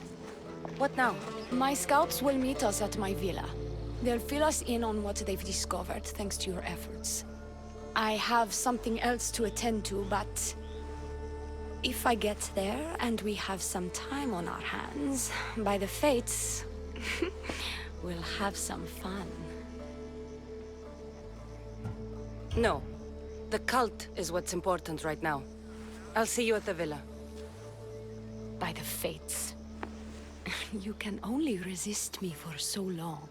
Speaker 1: What now?
Speaker 11: My scouts will meet us at my villa. They'll fill us in on what they've discovered, thanks to your efforts. I have something else to attend to, but... if I get there and we have some time on our hands, by the fates, we'll have some fun.
Speaker 1: No. The cult is what's important right now. I'll see you at the villa.
Speaker 11: By the fates. You can only resist me for so long.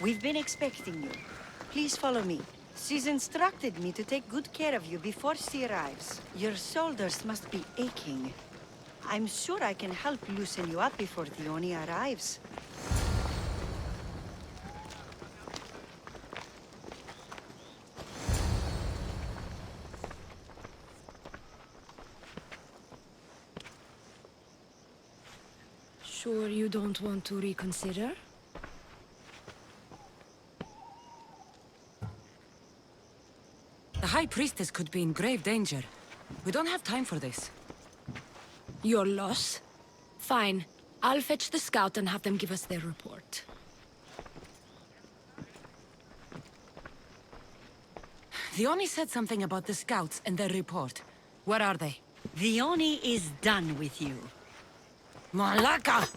Speaker 13: We've been expecting you. Please follow me. She's instructed me to take good care of you before she arrives. Your shoulders must be aching. I'm sure I can help loosen you up before the Oni arrives.
Speaker 11: Sure you don't want to reconsider?
Speaker 1: The High Priestess could be in grave danger. We don't have time for this.
Speaker 11: Your loss? Fine. I'll fetch the scout and have them give us their report.
Speaker 1: The Oni said something about the scouts and their report. Where are they?
Speaker 13: The Oni is done with you.
Speaker 1: Malaka!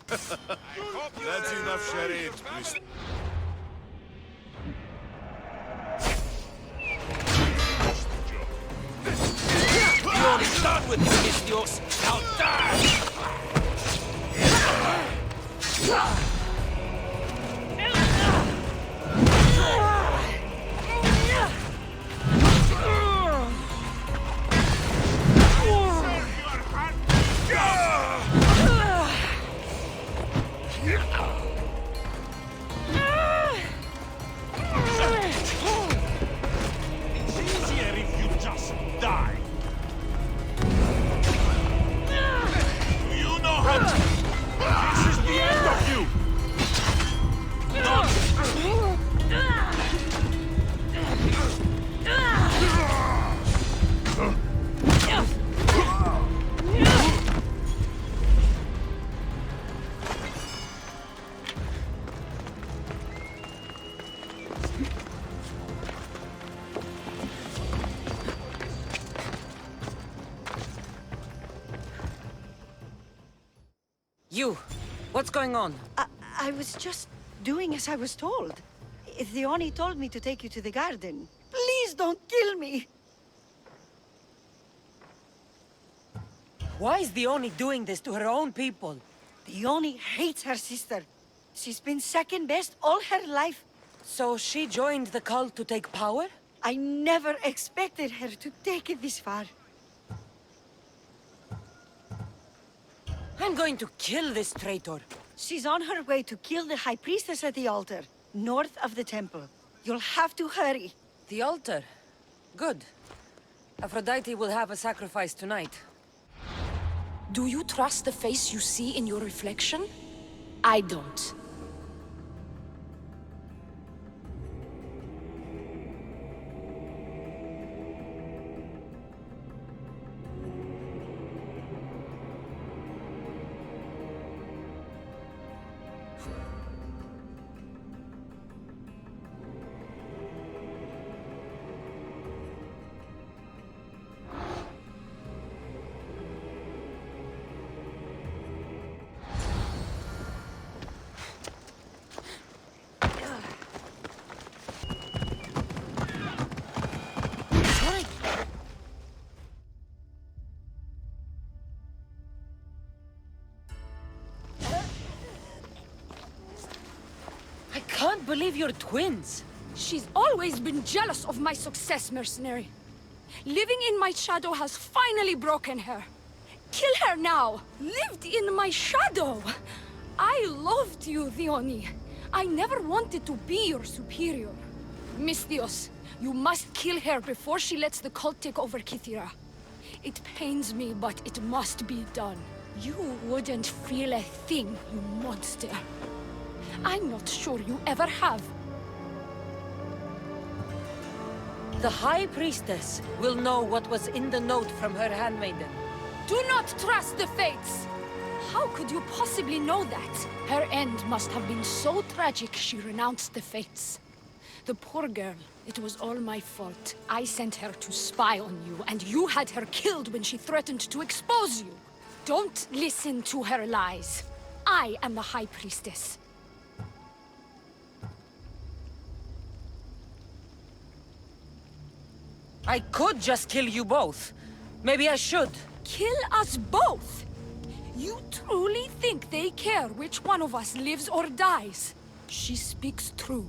Speaker 14: That's enough charade, please.
Speaker 3: You're done with you, Misthios! Now die! It's easier if you just die. You know how to... This is the end of you!
Speaker 1: You! What's going on?
Speaker 13: I was just doing as I was told. The Oni told me to take you to the garden. Please don't kill me!
Speaker 1: Why is the Oni doing this to her own people?
Speaker 13: The Oni hates her sister. She's been second best all her life.
Speaker 1: So she joined the cult to take power?
Speaker 13: I never expected her to take it this far.
Speaker 1: I'm going to kill this traitor.
Speaker 13: She's on her way to kill the High Priestess at the altar, north of the temple. You'll have to hurry.
Speaker 1: The altar? Good. Aphrodite will have a sacrifice tonight.
Speaker 11: Do you trust the face you see in your reflection? I don't.
Speaker 1: I can't believe you're twins.
Speaker 11: She's always been jealous of my success, mercenary. Living in my shadow has finally broken her. Kill her now! Lived in my shadow! I loved you, Dione. I never wanted to be your superior. Misthios, you must kill her before she lets the cult take over Kythera. It pains me, but it must be done. You wouldn't feel a thing, you monster. I'm not sure you ever have.
Speaker 1: The High Priestess will know what was in the note from her handmaiden.
Speaker 11: Do not trust the fates! How could you possibly know that? Her end must have been so tragic she renounced the fates. The poor girl, it was all my fault. I sent her to spy on you, and you had her killed when she threatened to expose you. Don't listen to her lies. I am the High Priestess.
Speaker 1: I could just kill you both. Maybe I should.
Speaker 11: Kill us both? You truly think they care which one of us lives or dies? She speaks true.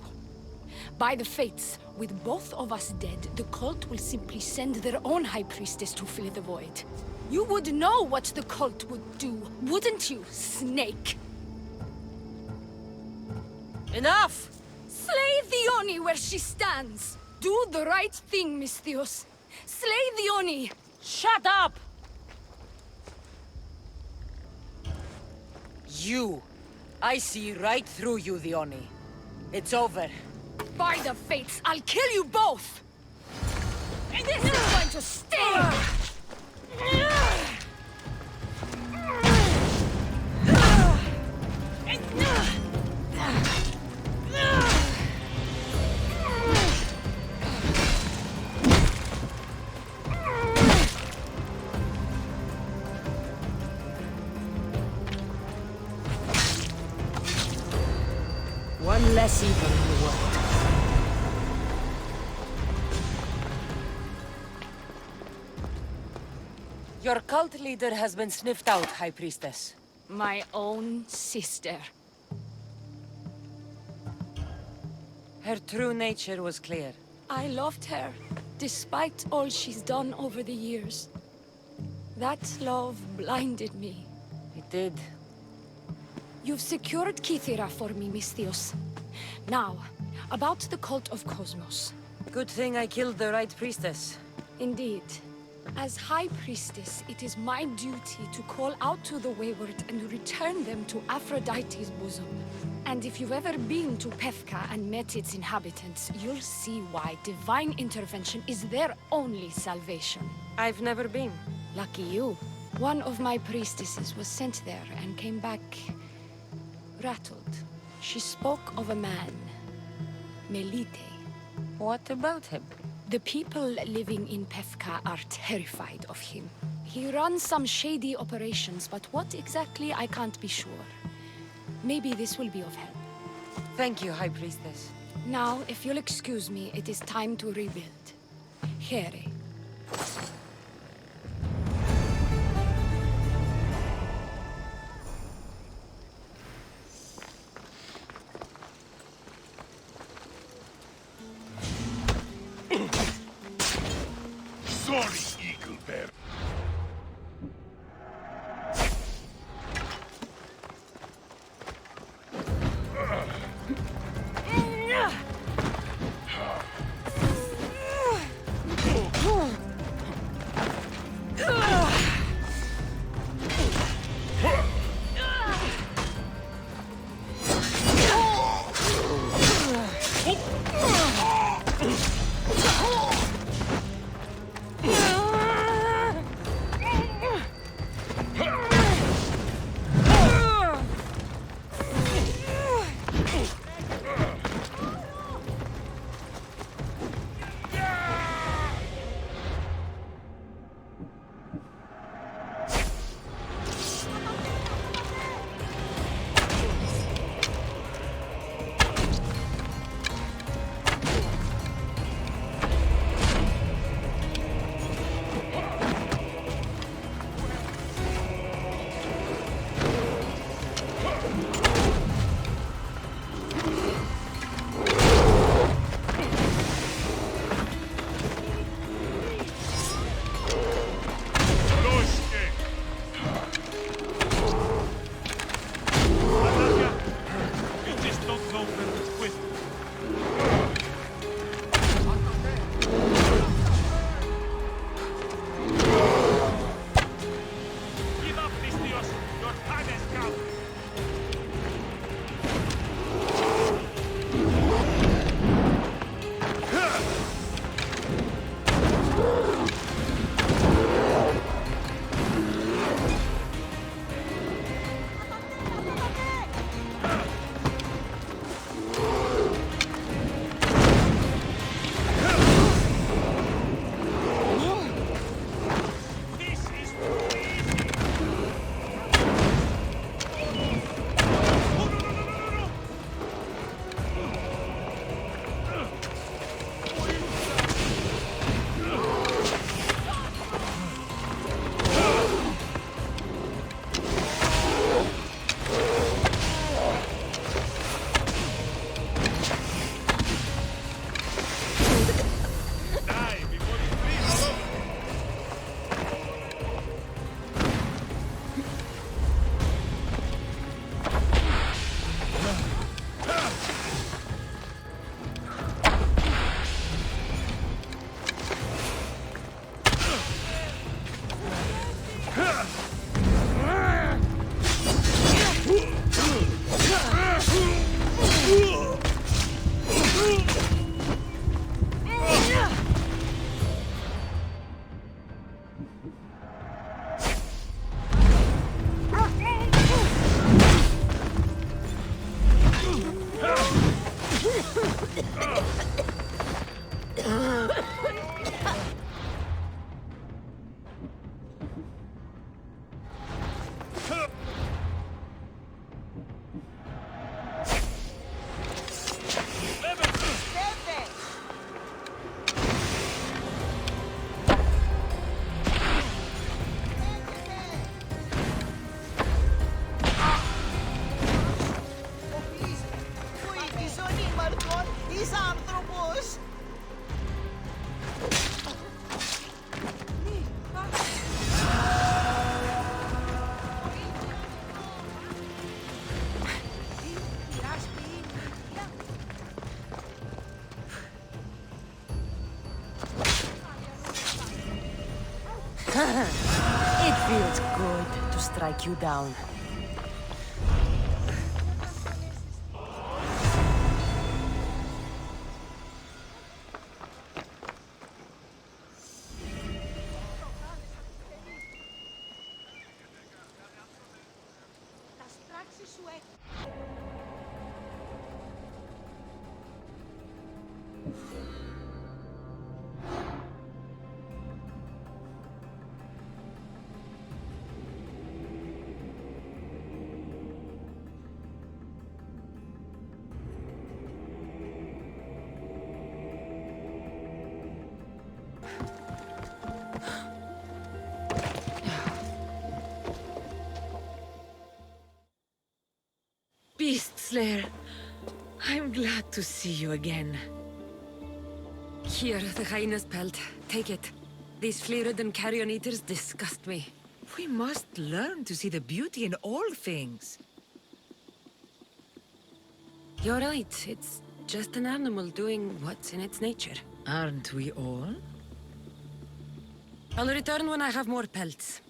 Speaker 11: By the fates, with both of us dead, the cult will simply send their own High Priestess to fill the void. You would know what the cult would do, wouldn't you, snake?
Speaker 1: Enough!
Speaker 11: Slay Dione where she stands! Do the right thing, Misthios. Slay Dione!
Speaker 1: Shut up! You. I see right through you, Dione. It's over.
Speaker 11: By the fates, I'll kill you both! And this is going to sting!
Speaker 1: One less evil in the world. Your cult leader has been sniffed out, High Priestess.
Speaker 11: My own sister.
Speaker 1: Her true nature was clear.
Speaker 11: I loved her, despite all she's done over the years. That love blinded me.
Speaker 1: It did.
Speaker 11: You've secured Kythera for me, Misthios. Now, about the cult of Cosmos.
Speaker 1: Good thing I killed the right priestess.
Speaker 11: Indeed. As High Priestess, it is my duty to call out to the wayward and return them to Aphrodite's bosom. And if you've ever been to Pefka and met its inhabitants, you'll see why divine intervention is their only salvation.
Speaker 1: I've never been.
Speaker 11: Lucky you. One of my priestesses was sent there and came back rattled. She spoke of a man, Melite.
Speaker 1: What about him?
Speaker 11: The people living in Pefka are terrified of him. He runs some shady operations, but what exactly I can't be sure. Maybe this will be of help.
Speaker 1: Thank you, High Priestess.
Speaker 11: Now, if you'll excuse me, it is time to rebuild. Here.
Speaker 1: strike you down.
Speaker 15: Beast Slayer, I'm glad to see you again.
Speaker 1: Here, the hyena's pelt. Take it. These flea-ridden carrion eaters disgust me.
Speaker 15: We must learn to see the beauty in all things.
Speaker 1: You're right. It's just an animal doing what's in its nature.
Speaker 15: Aren't we all?
Speaker 1: I'll return when I have more pelts.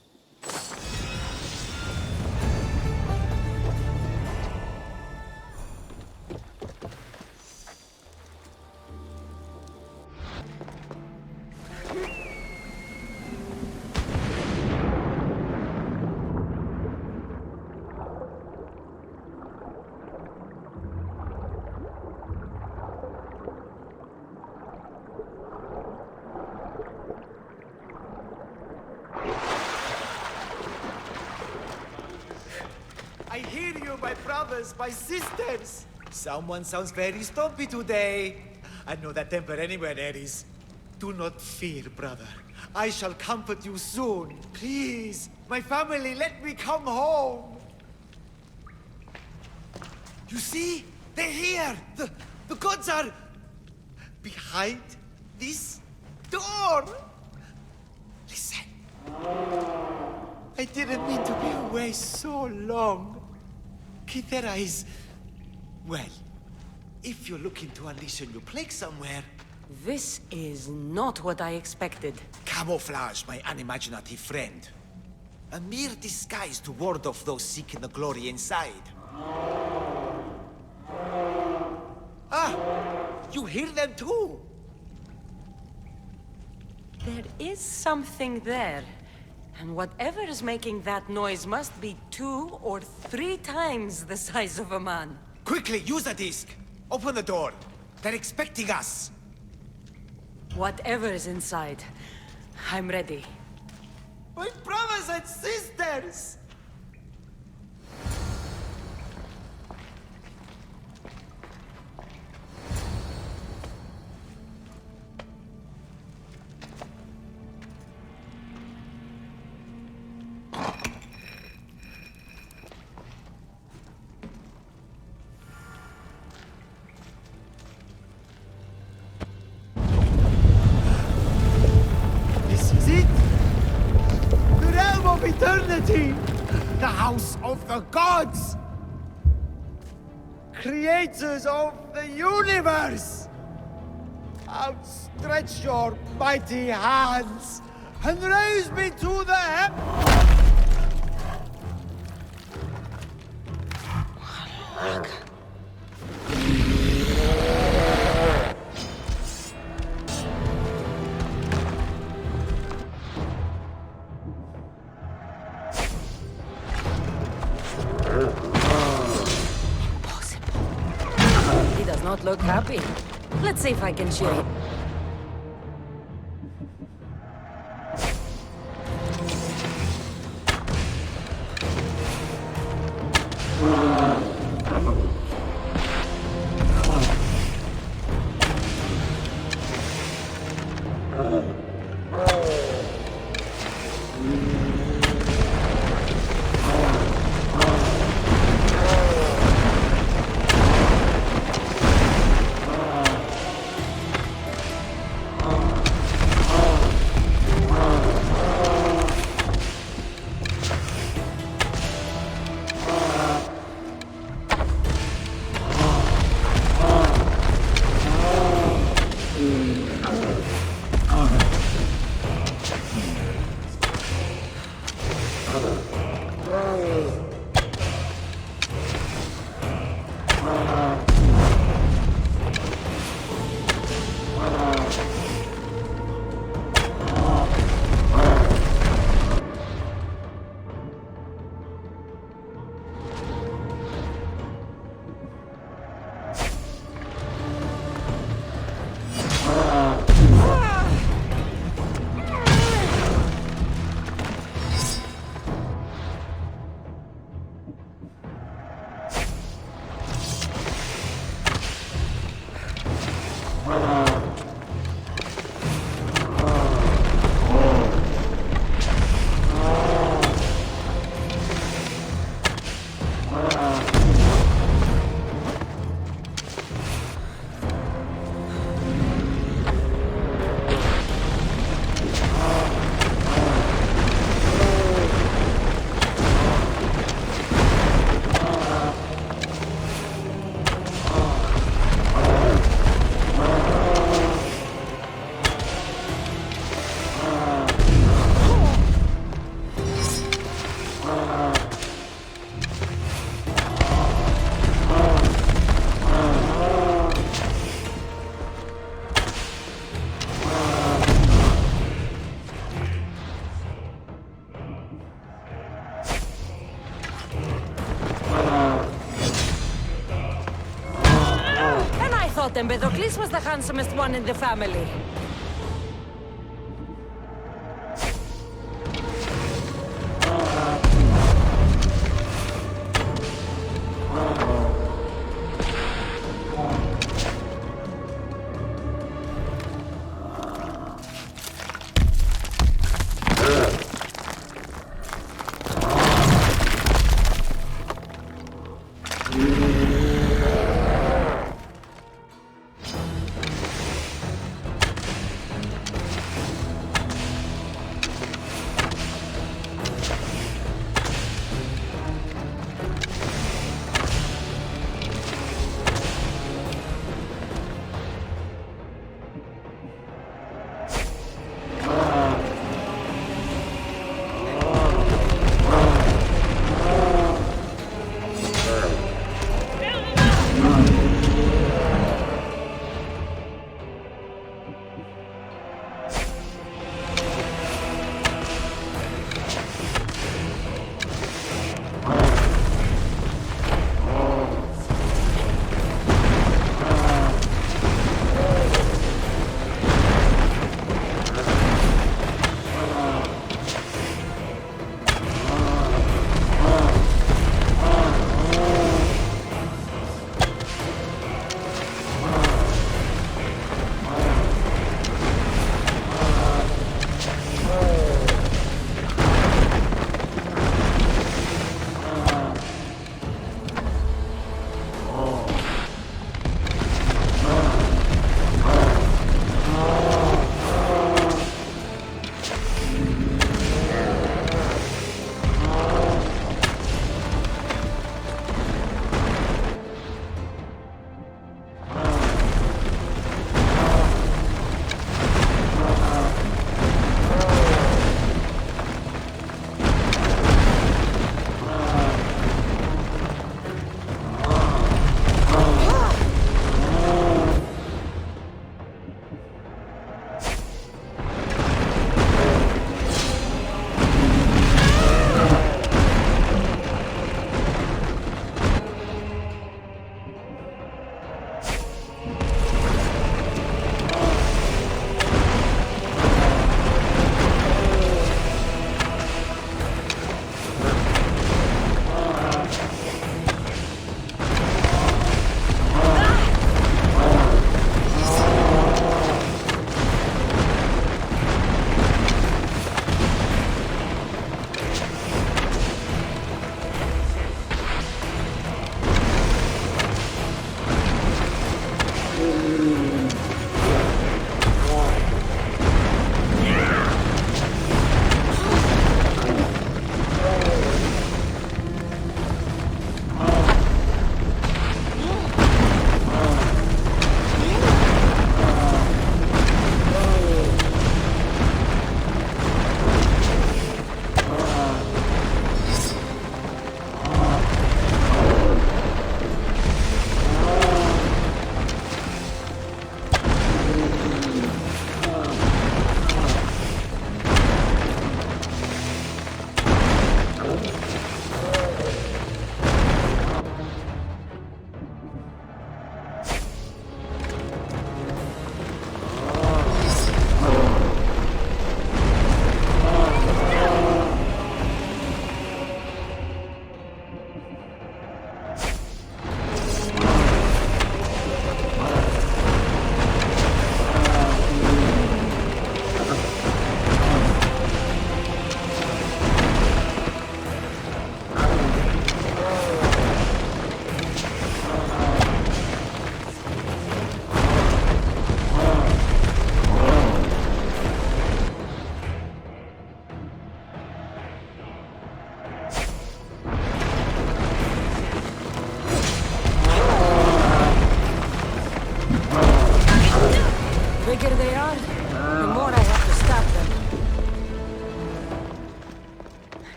Speaker 6: I hear you, my brothers, my sisters. Someone sounds very stumpy today. I know that temper anywhere, Ares. Do not fear, brother. I shall comfort you soon. Please, my family, let me come home. You see? They're here. The gods are behind this door. Listen. I didn't mean to be away so long. Kythera is... well, if you're looking to unleash a new plague somewhere...
Speaker 1: This is not what I expected.
Speaker 6: Camouflage, my unimaginative friend. A mere disguise to ward off those seeking the glory inside. Ah! You hear them too?
Speaker 1: There is something there. And whatever is making that noise must be 2 or 3 times the size of a man.
Speaker 6: Quickly, use a disc! Open the door. They're expecting us.
Speaker 1: Whatever is inside, I'm ready.
Speaker 6: My brothers and sisters! Eternity! The house of the gods! Creators of the universe! Outstretch your mighty hands and raise me to the
Speaker 1: Not look happy. Let's see if I can cheer him. Empedocles was the handsomest one in the family.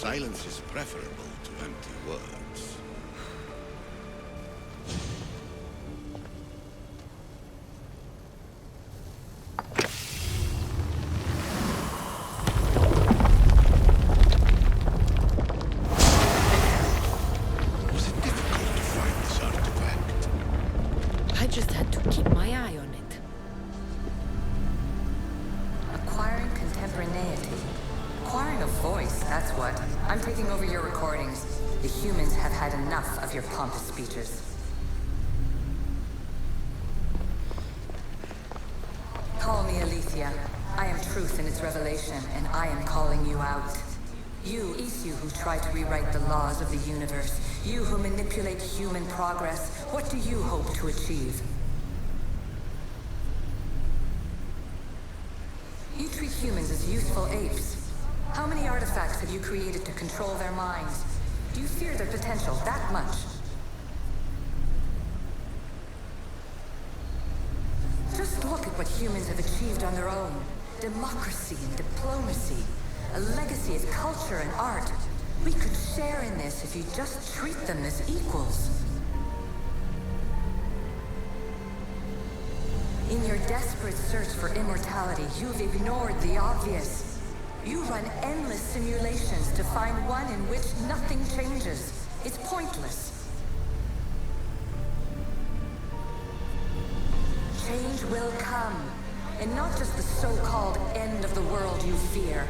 Speaker 14: Silence is preferable to empty words. Was it difficult to find this artifact?
Speaker 15: I just had to keep my eye on it.
Speaker 16: Acquiring contemporaneity. Acquiring a voice, that's what. I'm taking over your recordings. The humans have had enough of your pompous speeches. Call me Aletheia. I am truth in its revelation, and I am calling you out. You, Isu, who try to rewrite the laws of the universe. You who manipulate human progress. What do you hope to achieve? You treat humans as useful apes. How many artifacts have you created to control their minds? Do you fear their potential that much? Just look at what humans have achieved on their own. Democracy and diplomacy. A legacy of culture and art. We could share in this if you just treat them as equals. In your desperate search for immortality, you've ignored the obvious. You run endless simulations to find one in which nothing changes. It's pointless. Change will come, and not just the so-called end of the world you fear.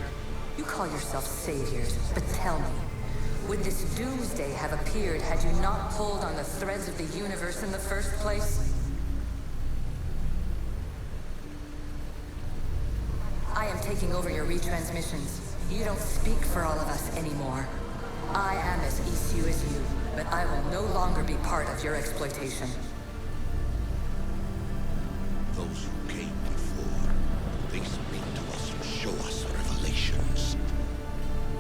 Speaker 16: You call yourself saviors, but tell me, would this doomsday have appeared had you not pulled on the threads of the universe in the first place? I am taking over your retransmissions. You don't speak for all of us anymore. I am as Isu as you, but I will no longer be part of your exploitation.
Speaker 14: Those who came before, they speak to us and show us revelations.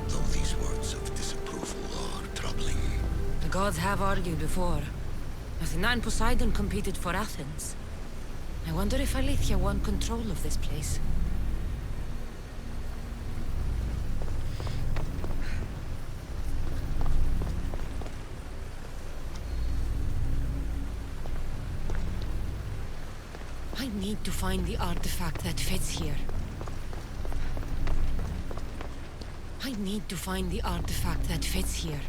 Speaker 14: Though these words of disapproval are troubling.
Speaker 1: The gods have argued before. Athena and Poseidon competed for Athens. I wonder if Aletheia won control of this place. I need to find the artifact that fits here. I need to find the artifact that fits here.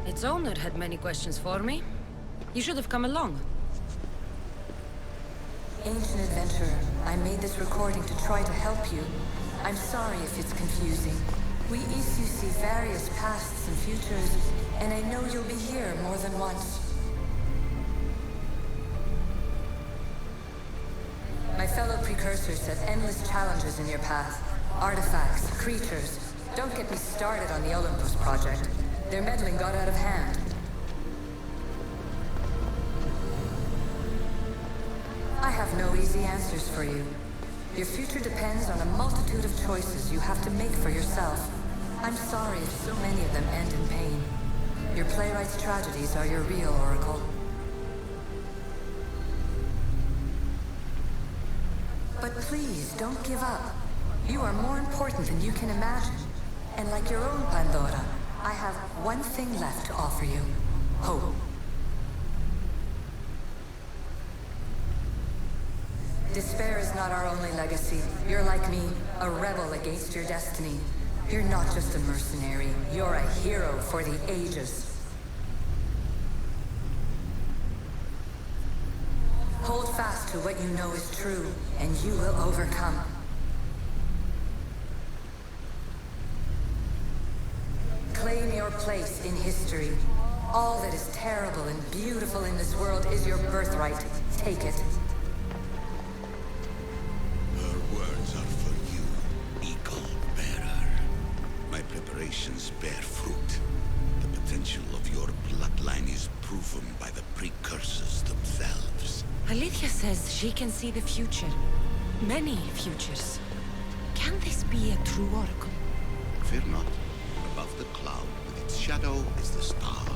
Speaker 1: Its owner had many questions for me. You should have come along.
Speaker 16: Ancient adventurer, I made this recording to try to help you. I'm sorry if it's confusing. We Isu see various pasts and futures, and I know you'll be here more than once. My fellow precursors set endless challenges in your path. Artifacts, creatures. Don't get me started on the Olympus project. Their meddling got out of hand. I have no easy answers for you. Your future depends on a multitude of choices you have to make for yourself. I'm sorry if so many of them end in pain. Your playwright's tragedies are your real oracle. But please, don't give up. You are more important than you can imagine. And like your own Pandora, I have one thing left to offer you. Hope. Despair is not our only legacy. You're like me, a rebel against your destiny. You're not just a mercenary, you're a hero for the ages. Hold fast to what you know is true, and you will overcome. Claim your place in history. All that is terrible and beautiful in this world is your birthright. Take it.
Speaker 14: Her words are for you, eagle bearer. My preparations bear fruit. The potential of your bloodline is proven by the precursors themselves.
Speaker 1: Alethea says she can see the future. Many futures. Can this be a true oracle?
Speaker 14: Fear not. Above the cloud, with its shadow, is the star.